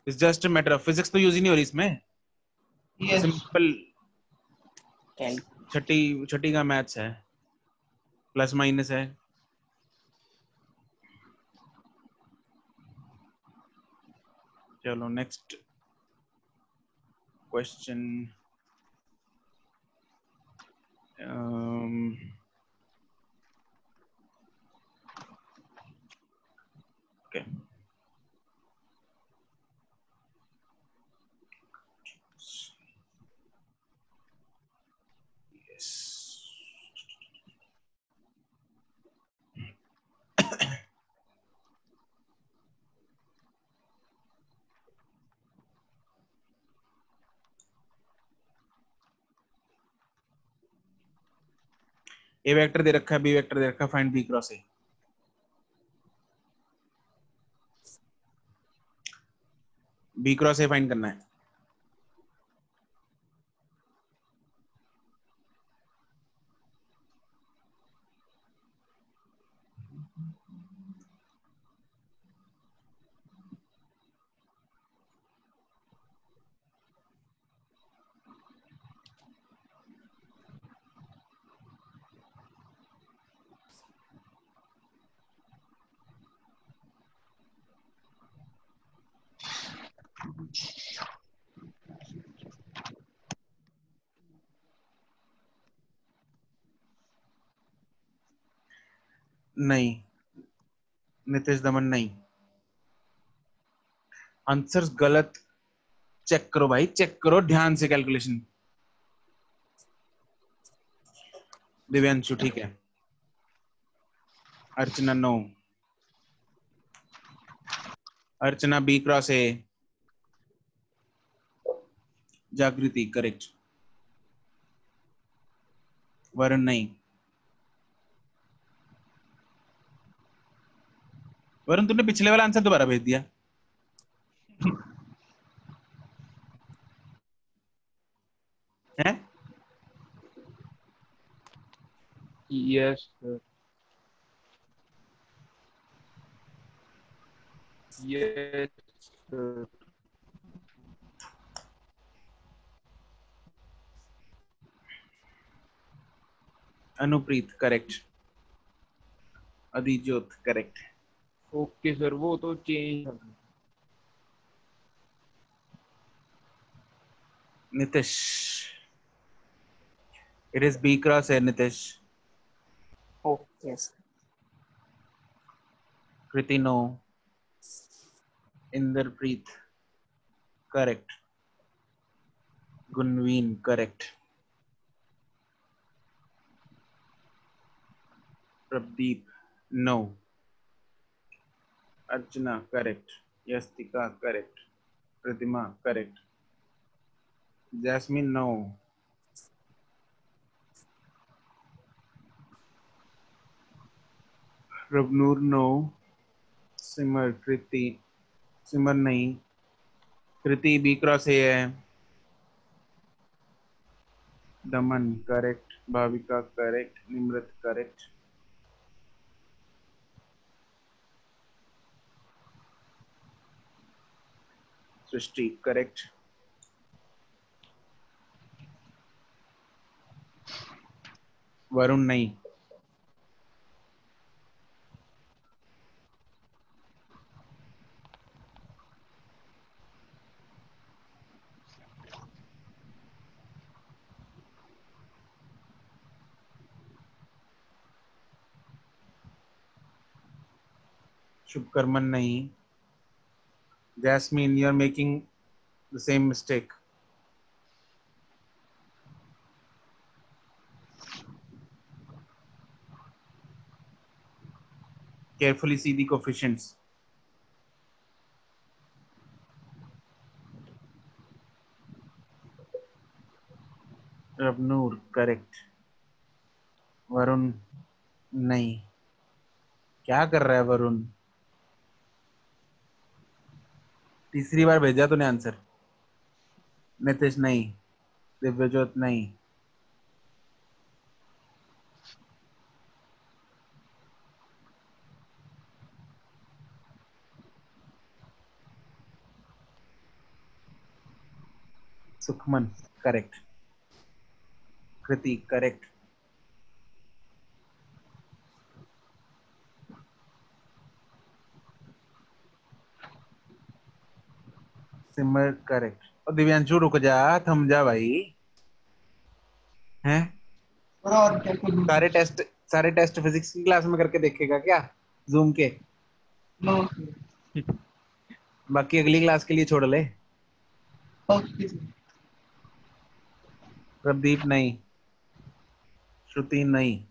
Speaker 1: It's just a matter of physics तो यूज ही नहीं हो रही इसमें,
Speaker 3: यस
Speaker 1: सिंपल छठी का मैथ्स है, प्लस माइनस है। चलो next question. okay yes A vector दे रखा है, बी वेक्टर दे रखा है, find B cross A. B cross A find करना है। नहीं नितेश दमन नहीं, आंसर्स गलत। चेक करो भाई, चेक करो ध्यान से कैलकुलेशन। दिव्यांशु ठीक है, Archana no, Archana B cross A, Jagriti correct, Varun नहीं। वरुण तूने पिछले वाला आंसर दोबारा भेज दिया है?
Speaker 2: Yes sir, yes sir.
Speaker 1: Anupreet correct, Adhijot correct.
Speaker 2: Okay sir, वो तो change.
Speaker 1: Nitish. It is B cross A, Nitish.
Speaker 5: Oh, yes.
Speaker 1: Kriti, no. Inderpreet, correct. Gunveen, correct. Prabdeep, no. Archana, correct. Yastika, correct. Pratima, correct. Jasmine, no. Rabnoor, no. Simar, Kriti, Simar नहीं. Kriti B cross A है. Daman, correct. Bhavika, correct. Nimrat, correct. Srishti, correct. Varun नहीं. Shubkarman नहीं. Jasmine, you are making the same mistake. Carefully see the coefficients. Rabnoor, correct. Varun नहीं. क्या कर रहा है वरुण? तीसरी बार भेजा तूने आंसर. नितिश नहीं. दिव्यज्योत नहीं. सुखमन, करेक्ट. कृति, करेक्ट. सिमर, करेक्ट. और दिव्यांशु रुक जा, थम जा भाई. हैं? सारे टेस्ट फिजिक्स की क्लास में करके देखेगा क्या जूम के?
Speaker 3: नो.
Speaker 1: बाकी अगली क्लास के लिए छोड़ ले.
Speaker 3: ओके.
Speaker 1: प्रदीप नहीं. श्रुति नहीं.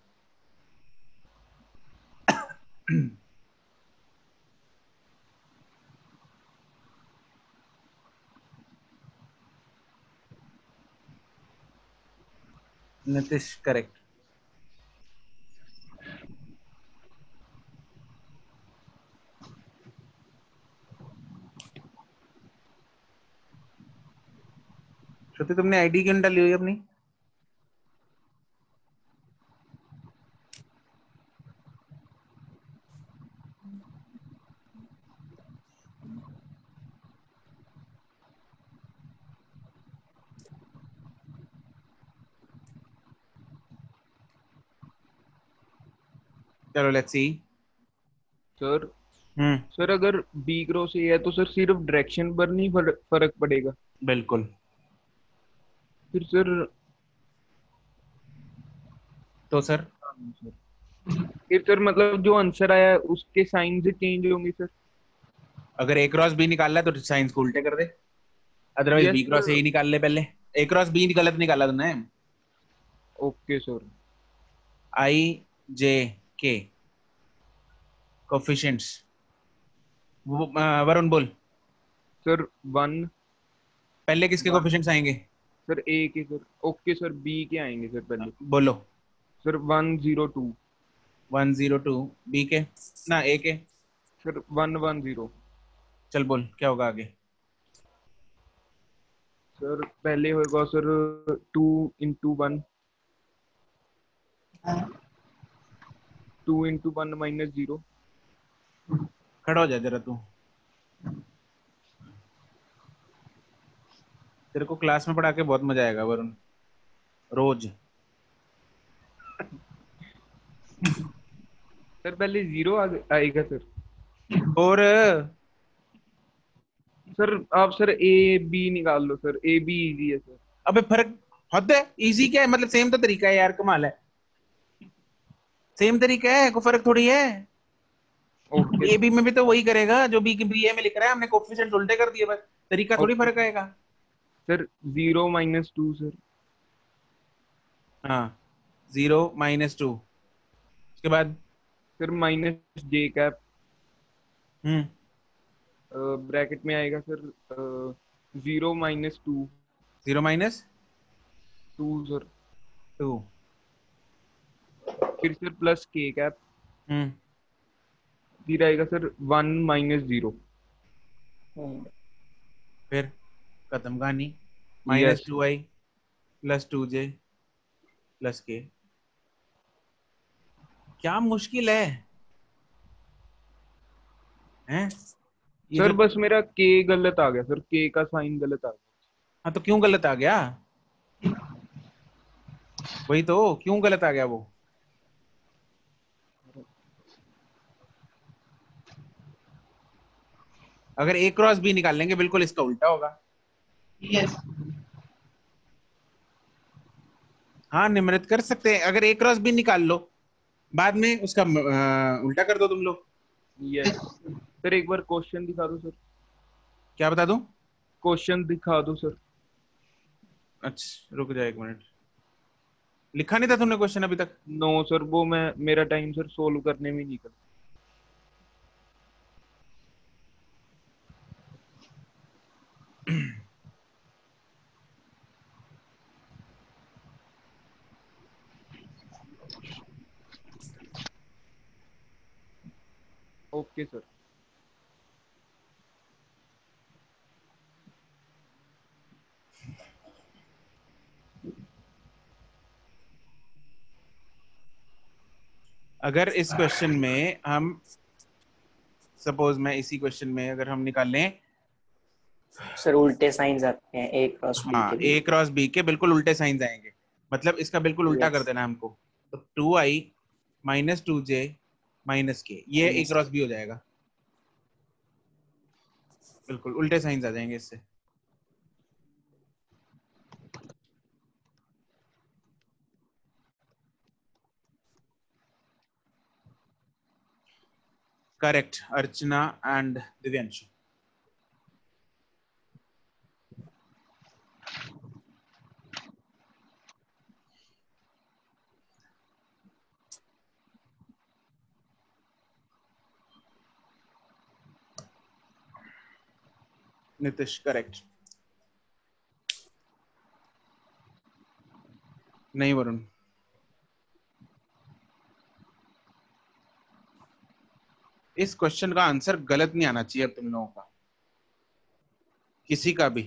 Speaker 1: नितिश, करेक्ट. श्रुति, तुमने आईडी क्यों डाली हुई अपनी? चलो लेट्स सी.
Speaker 2: सर सर अगर बी क्रॉस ए है तो सर सिर्फ डायरेक्शन पर नहीं फर्क पड़ेगा?
Speaker 1: बिल्कुल.
Speaker 2: फिर सर
Speaker 1: तो सर
Speaker 2: फिर सर मतलब जो आंसर आया उसके साइन से चेंज होंगे सर?
Speaker 1: अगर ए क्रॉस बी निकालना है तो साइंस को उल्टे कर दे. अदरवाइज बी क्रॉस ए निकाल ले. पहले ए क्रॉस बी गलत निकाला तुमने.
Speaker 2: Okay sir.
Speaker 1: आई जे के कोफिशिएंट्स. वरुण बोल.
Speaker 2: सर 1.
Speaker 1: पहले किसके कोफिशिएंट्स आएंगे?
Speaker 2: सर ए के सर. ओके सर, बी के आएंगे सर पहले.
Speaker 1: बोलो.
Speaker 2: सर 102.
Speaker 1: 102. बी के ना ए के?
Speaker 2: सर 110.
Speaker 1: चल बोल क्या होगा आगे?
Speaker 2: सर पहले होगा सर 2 into 1. 2 into 1 minus 0.
Speaker 1: खड़ा हो जा जरा तू. तेरे को क्लास में पढ़ा के बहुत मजा आएगा वरुण, रोज.
Speaker 2: सर पहले 0 आएगा सर.
Speaker 1: और
Speaker 2: सर आप सर ए बी निकाल लो सर. ए बी इजी है सर.
Speaker 1: अबे फर्क हद है, इजी क्या है, मतलब सेम तो तरीका है यार, कमाल है, सेम तरीका है, कोई फर्क थोड़ी है। ए बी में भी तो वही करेगा जो बी बी ए में लिख रहा है, हमने कोफिशिएंट उल्टे कर दिए, बस तरीका थोड़ी फर्क आएगा।
Speaker 2: Sir 0 - 2 sir.
Speaker 1: हाँ 0 - 2, उसके बाद
Speaker 2: सर माइनस जे कैप
Speaker 1: हम्म
Speaker 2: ब्रैकेट में आएगा सर 0 - 2
Speaker 1: 0 -
Speaker 2: 2 सर।
Speaker 1: 2
Speaker 2: फिर सर प्लस के कैप,
Speaker 1: हम्म
Speaker 2: फिर आएगा सर 1 - 0।
Speaker 1: फिर खत्म कहानी,
Speaker 2: यस
Speaker 1: -2i + 2j + k। क्या मुश्किल है ये
Speaker 2: सर
Speaker 1: जो।
Speaker 2: बस मेरा के गलत आ गया सर, के का साइन गलत आ गया।
Speaker 1: हाँ तो क्यों गलत आ गया, वही तो, क्यों गलत आ गया वो। अगर ए क्रॉस बी निकाल लेंगे बिल्कुल इसका उल्टा होगा।
Speaker 3: यस
Speaker 1: हाँ निम्रत कर सकते हैं, अगर ए क्रॉस बी निकाल लो, बाद में उसका उल्टा कर दो तुम लोग।
Speaker 2: यस सर, एक बार क्वेश्चन दिखा दो सर।
Speaker 1: क्या बता दूं?
Speaker 2: क्वेश्चन दिखा दो सर।
Speaker 1: अच्छा रुक जा 1 मिनट, लिखा नहीं था तुमने क्वेश्चन अभी तक?
Speaker 2: नो सर, वो मैं मेरा टाइम सर सोल्व करने में निकल। Okay sir.
Speaker 1: अगर इस क्वेश्चन में हम सपोज मैं इसी क्वेश्चन में अगर हम निकाल लें,
Speaker 5: सर उल्टे साइंस आते हैं ए क्रॉस बी
Speaker 1: हाँ
Speaker 5: के
Speaker 1: ए
Speaker 5: भी।
Speaker 1: क्रॉस बी के बिल्कुल उल्टे साइंस आएंगे, मतलब इसका बिल्कुल उल्टा कर
Speaker 5: यस
Speaker 1: देना हमको। तो 2i - 2j - k, ये ए क्रॉस बी हो जाएगा, बिल्कुल उल्टे साइंस आ जाएंगे इससे। Correct Archana and Divyanshu. Nitish correct, नहीं वरुण। इस क्वेश्चन का आंसर गलत नहीं आना चाहिए अब तुम लोगों का, किसी का भी।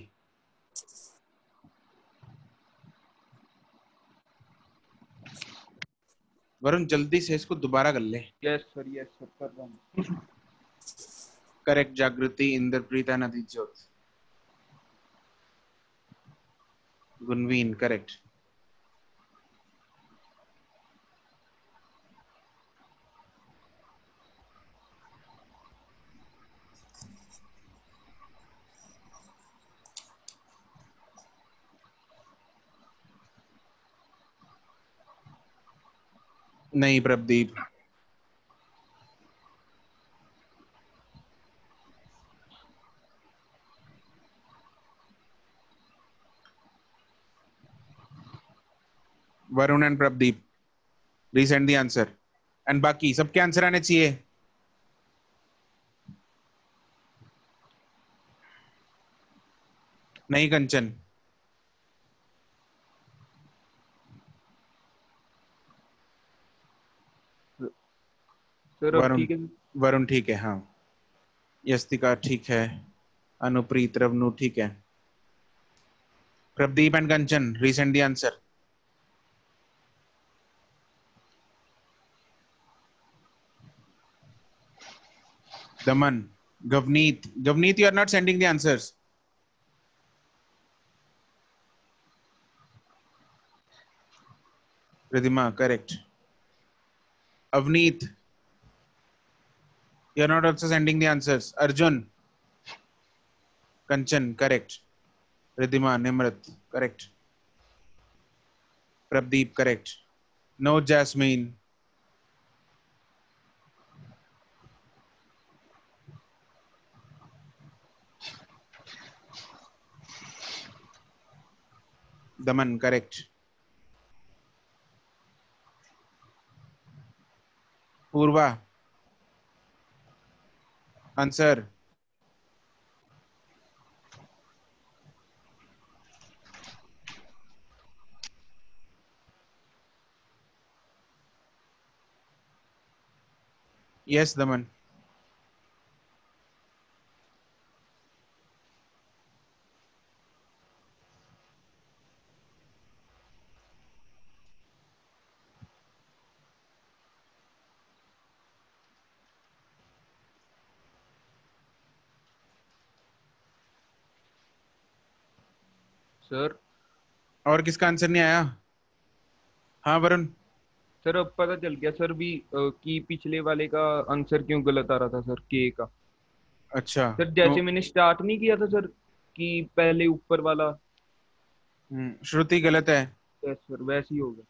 Speaker 1: वरुण जल्दी से इसको दोबारा कर ले।
Speaker 2: यस सर कर रहा हूँ।
Speaker 1: करेक्ट जागृति, इंद्रप्रीता, नदीज्योत, गुनवीन करेक्ट। नहीं Pradeep, Varun and Pradeep resend the answer, and बाकी सबके आंसर आने चाहिए। नहीं कंचन,
Speaker 2: सर अब
Speaker 1: वरुण,
Speaker 2: ठीक है।
Speaker 1: वरुण ठीक है हाँ, यस्तिका ठीक है, अनुप्रीत रवनु ठीक है, Pradeep and Kanchan resend the answer. Daman, गवनीत, गवनीत you are not sending the answers. Ridhima correct. Avneet, you are not also sending the answers. Arjun, Kanchan correct. Ridhima, Nimrat correct. Prabdeep, correct. No, Jasmine. Daman, correct. Purva. Answer. Yes, Daman.
Speaker 2: Sir
Speaker 1: और किसका answer नहीं आया? हाँ Varun.
Speaker 2: Sir अब पता चल गया sir भी कि पिछले वाले का आंसर क्यों गलत आ रहा था सर, के का।
Speaker 1: अच्छा
Speaker 2: सर जैसे मैंने स्टार्ट नहीं किया था सर कि पहले ऊपर वाला
Speaker 1: श्रुति गलत है।
Speaker 2: यस सर, वैसे ही होगा।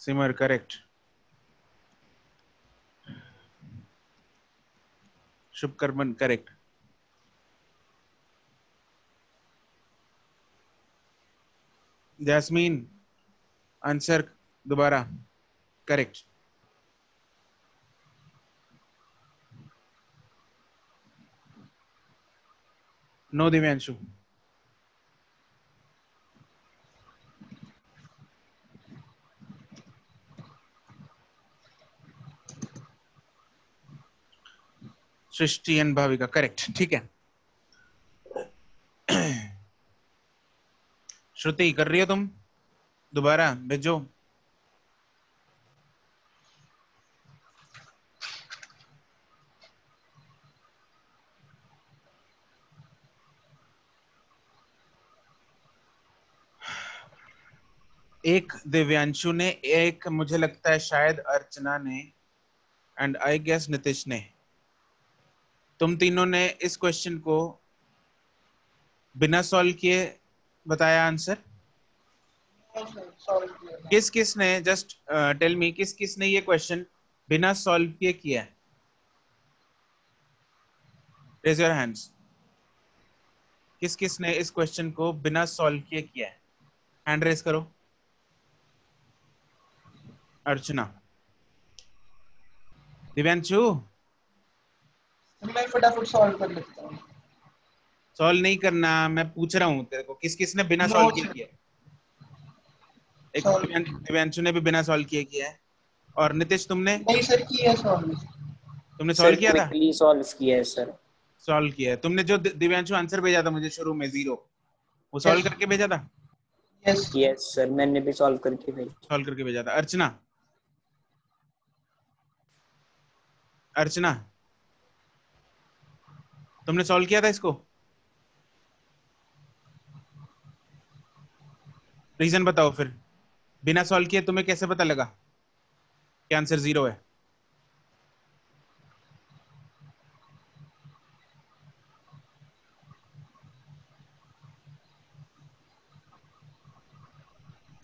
Speaker 1: Simar correct. Shubhkarman correct. Jasmine answer दोबारा correct. No Divyanshu. Srishti and Bhavika correct. ठीक है, श्रुति कर रही हो तुम? दोबारा भेजो। एक दिव्यांशु ने, एक मुझे लगता है शायद अर्चना ने, एंड आई गेस नीतीश ने। तुम तीनों ने इस क्वेश्चन को बिना सॉल्व किए बताया आंसर। किस किस ने, जस्ट टेल मी, किस किस ने ये क्वेश्चन बिना सॉल्व किए किया है? Raise your hands. किस किस ने इस क्वेश्चन को बिना सॉल्व किए किया है? हैंड रेज करो। अर्चना। दिव्यांशु
Speaker 3: मैं फटाफट सॉल्व कर लेता हूँ।
Speaker 1: सॉल्व नहीं करना, मैं पूछ रहा हूँ तेरे को, किस किस ने बिना सॉल्व किए किया है? एक दिव्यांशु ने भी बिना सॉल्व किए किया है। और नीतीश तुमने?
Speaker 3: नहीं सर, किया सॉल्व।
Speaker 1: तुमने सॉल्व किया था?
Speaker 5: क्विकली सॉल्व किया है सर।
Speaker 1: सॉल्व किया है तुमने। जो दिव्यांशु आंसर भेजा था मुझे शुरू में 0, वो सॉल्व करके भेजा था?
Speaker 5: यस सर, मैंने भी सॉल्व करके भेजा।
Speaker 1: सॉल्व करके भेजा था। अर्चना, अर्चना तुमने सॉल्व किया था इसको? रीजन बताओ फिर, बिना सॉल्व किए तुम्हें कैसे पता लगा कि आंसर 0 है?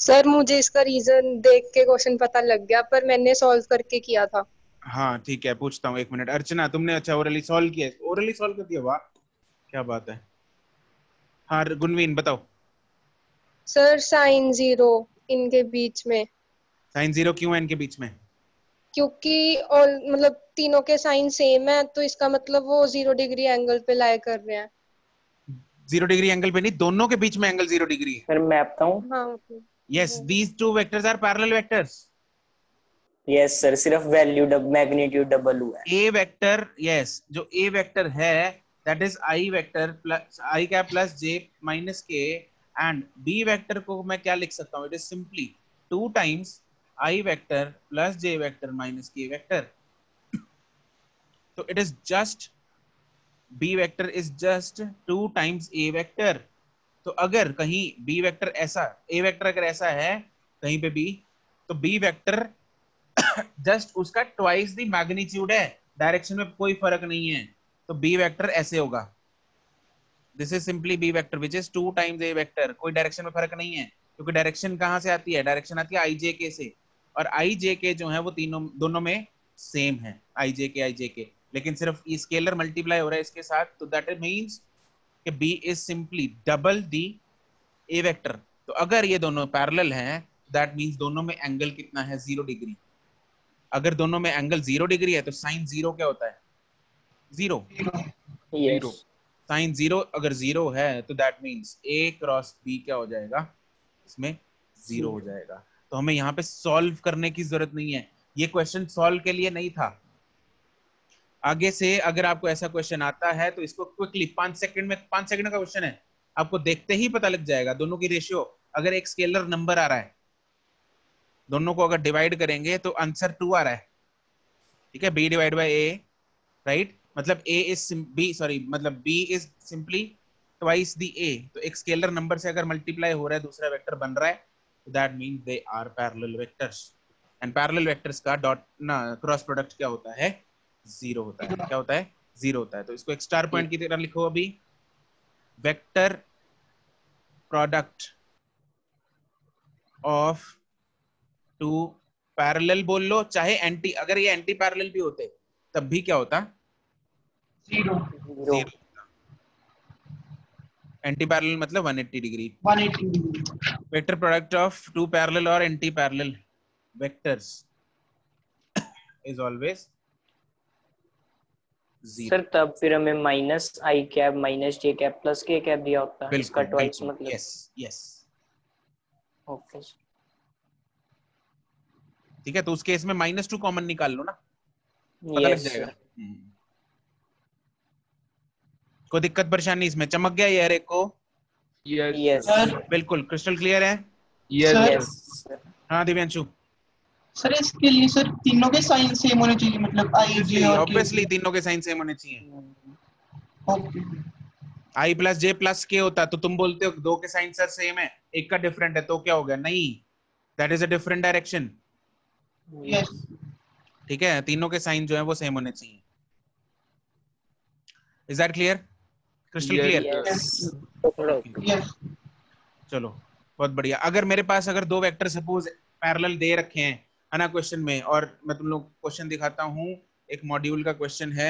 Speaker 8: सर मुझे इसका रीजन देख के क्वेश्चन पता लग गया, पर मैंने सॉल्व करके किया था।
Speaker 1: हाँ ठीक है, पूछता हूँ 1 मिनट। अर्चना तुमने अच्छा ओरली सॉल्व किया? ओरली सॉल्व कर दिया, वाह क्या बात है। हाँ गुनवीन बताओ।
Speaker 8: सर साइन 0 इनके बीच में।
Speaker 1: साइन 0 क्यों है इनके बीच में?
Speaker 8: क्योंकि और मतलब तीनों के साइन सेम है, तो इसका मतलब वो 0 डिग्री एंगल पे लाई कर रहे हैं।
Speaker 1: 0 डिग्री एंगल पे नहीं, दोनों के बीच में एंगल 0 डिग्री है।
Speaker 5: फिर मैं आपता हूँ।
Speaker 8: हाँ
Speaker 1: yes, these two vectors are parallel vectors.
Speaker 5: Yes sir, सिर्फ वैल्यू मैग्नीट्यूड डबल हुआ है।
Speaker 1: ए वेक्टर, यस, जो ए वेक्टर है that is I vector plus I cap plus J minus K, and B vector को मैं क्या लिख सकता हूँ? It is simply 2 times I vector plus J vector minus K vector. तो it is just B vector is just 2 times A vector. तो अगर कहीं बी वेक्टर ऐसा, ए वेक्टर अगर ऐसा है कहीं पे भी, तो बी वेक्टर जस्ट उसका ट्वाइस द मैग्नीट्यूड है, डायरेक्शन में कोई फर्क नहीं है, तो बी वेक्टर ऐसे होगा, this is simply B vector which is 2 times A vector, कोई डायरेक्शन में फर्क नहीं है, क्योंकि डायरेक्शन कहां से आती है, डायरेक्शन आती है आई जे के से, और आई जे के जो है वो दोनों में सेम है, आई जे के, लेकिन सिर्फ स्केलर मल्टीप्लाई हो रहा है इसके साथ, तो दैट मींस कि B is simply double the A vector. तो अगर ये दोनों पैरेलल हैं, दैट मींस दोनों में एंगल कितना है, 0 डिग्री। अगर दोनों में एंगल 0 डिग्री है तो साइन 0 क्या होता है, 0। साइन 0 अगर 0 है तो that means A cross B क्या हो जाएगा, इसमें 0 हो जाएगा। तो हमें यहाँ पे सॉल्व करने की जरूरत नहीं है, ये क्वेश्चन सॉल्व के लिए नहीं था। आगे से अगर आपको ऐसा क्वेश्चन आता है तो इसको क्विकली 5 सेकंड में, 5 सेकंड का क्वेश्चन है, आपको देखते ही पता लग जाएगा दोनों की रेशियो। अगर एक स्केलर नंबर आ रहा है, दोनों को अगर डिवाइड करेंगे तो आंसर 2 आ रहा है, ठीक है, b divide by a, right, मतलब a इज b, सॉरी, मतलब b is simply twice the a। तो एक स्केलर नंबर से अगर मल्टीप्लाई हो रहा है, दूसरा वेक्टर बन रहा है, तो that means they are parallel vectors, and parallel vectors का डॉट ना क्रॉस प्रोडक्ट क्या होता है, 0 होता है। क्या होता है, 0 होता है। तो इसको एक स्टार पॉइंट की तरह लिखो अभी, वेक्टर प्रोडक्ट ऑफ 2 पैरेलल बोल लो, चाहे एंटी, अगर ये एंटी पैरेलल भी होते तब भी क्या होता, 0। एंटी पैरेलल मतलब 180 degree. Vector product of 2 parallel और anti parallel vectors is always 0।
Speaker 5: Sir तब फिर हमें minus i cap minus j cap plus k cap दिया होता है, इसका ट्वाइस मतलब।
Speaker 1: यस
Speaker 5: ओके,
Speaker 1: ठीक है। तो उस केस में -2 कॉमन निकाल लो ना, पता लग जाएगा। कोई दिक्कत परेशानी इसमें, चमक गया ये एक को?
Speaker 5: यस
Speaker 1: बिल्कुल क्रिस्टल क्लियर है।
Speaker 5: यस
Speaker 1: हाँ दिव्यांशु।
Speaker 3: सर इसके लिए सर तीनों के साइन सेम होने चाहिए, मतलब आई जे और
Speaker 1: ऑब्वियसली तीनों के साइन सेम होने चाहिए।
Speaker 3: ओके,
Speaker 1: आई प्लस जे प्लस के होता तो तुम बोलते हो 2 के साइन सर सेम है, एक का डिफरेंट है, तो क्या हो गया, नहीं, that is a different direction.
Speaker 3: Yes,
Speaker 1: ठीक है, तीनों के साइन जो है वो सेम होने चाहिए। Is that clear, crystal clear?
Speaker 3: Yes.
Speaker 1: चलो बहुत बढ़िया। अगर मेरे पास अगर 2 वेक्टर सपोज पैरेलल दे रखे हैं, है ना, क्वेश्चन में, और मैं तुम लोग क्वेश्चन दिखाता हूँ, एक मॉड्यूल का क्वेश्चन है,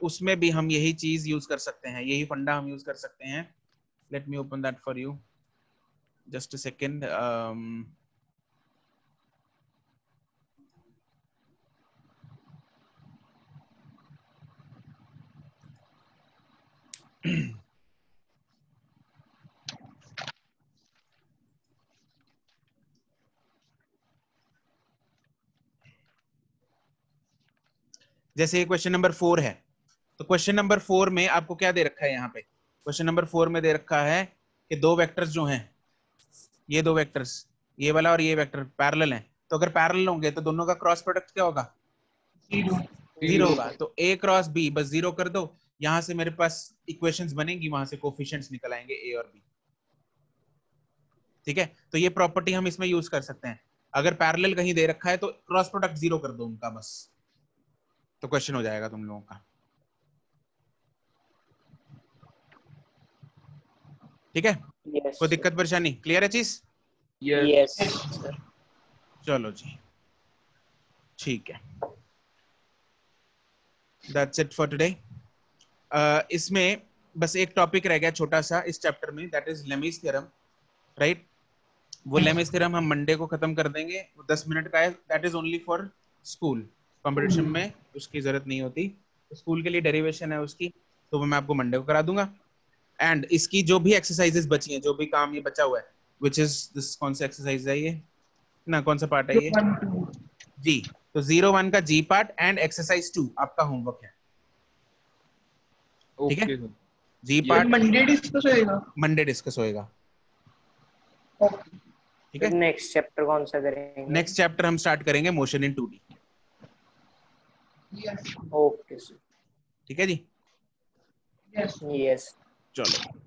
Speaker 1: उसमें भी हम यही चीज यूज कर सकते हैं, यही फंडा हम यूज कर सकते हैं। Let me open that for you, just a second. जैसे क्वेश्चन नंबर 4 है, तो क्वेश्चन नंबर 4 में आपको क्या दे रखा है, यहाँ पे क्वेश्चन नंबर 4 में दे रखा है कि 2 वेक्टर्स जो हैं, ये 2 वेक्टर्स, ये वाला और ये वेक्टर पैरेलल हैं, तो अगर पैरेलल होंगे तो दोनों का क्रॉस प्रोडक्ट क्या होगा, 0 होगा। तो a क्रॉस b बस 0 कर दो, यहां से मेरे पास इक्वेशंस बनेंगी, वहां से कोफिशिएंट्स निकल आएंगे a और b। ठीक है, तो ये प्रॉपर्टी हम इसमें यूज कर सकते हैं। अगर पैरेलल कहीं दे रखा है तो क्रॉस प्रोडक्ट 0 कर दो उनका बस, तो क्वेश्चन हो जाएगा तुम लोगों का। ठीक है, कोई दिक्कत परेशानी, क्लियर है चीज?
Speaker 5: यस
Speaker 1: चलो जी, ठीक है, दैट्स इट फॉर टुडे। इसमें बस एक टॉपिक रह गया छोटा सा इस चैप्टर में, that is Lami's theorem, right. वो लेमीज थ्योरम हम मंडे को खत्म कर देंगे, वो 10 मिनट का है, that is only for school, competition में उसकी जरूरत नहीं होती, स्कूल के लिए डेरिवेशन है उसकी, तो वो मैं आपको मंडे को करा दूंगा। एंड इसकी जो भी एक्सरसाइजेस बची हैं, जो भी काम ये बचा हुआ है, विच इज दिस, कौन सा एक्सरसाइज है ये ना, कौन सा पार्ट है ये जी, तो 0-1 का जी पार्ट एंड एक्सरसाइज 2 आपका होमवर्क है। ठीक है, जी पार्ट
Speaker 3: मंडे डिस्कस होएगा,
Speaker 1: मंडे डिस्कस होएगा। ठीक है,
Speaker 5: नेक्स्ट चैप्टर कौन सा करेंगे?
Speaker 1: नेक्स्ट चैप्टर हम स्टार्ट करेंगे motion in 2D।
Speaker 3: Yes,
Speaker 5: okay sir,
Speaker 1: ठीक है जी,
Speaker 3: यस,
Speaker 5: यस
Speaker 1: चलो।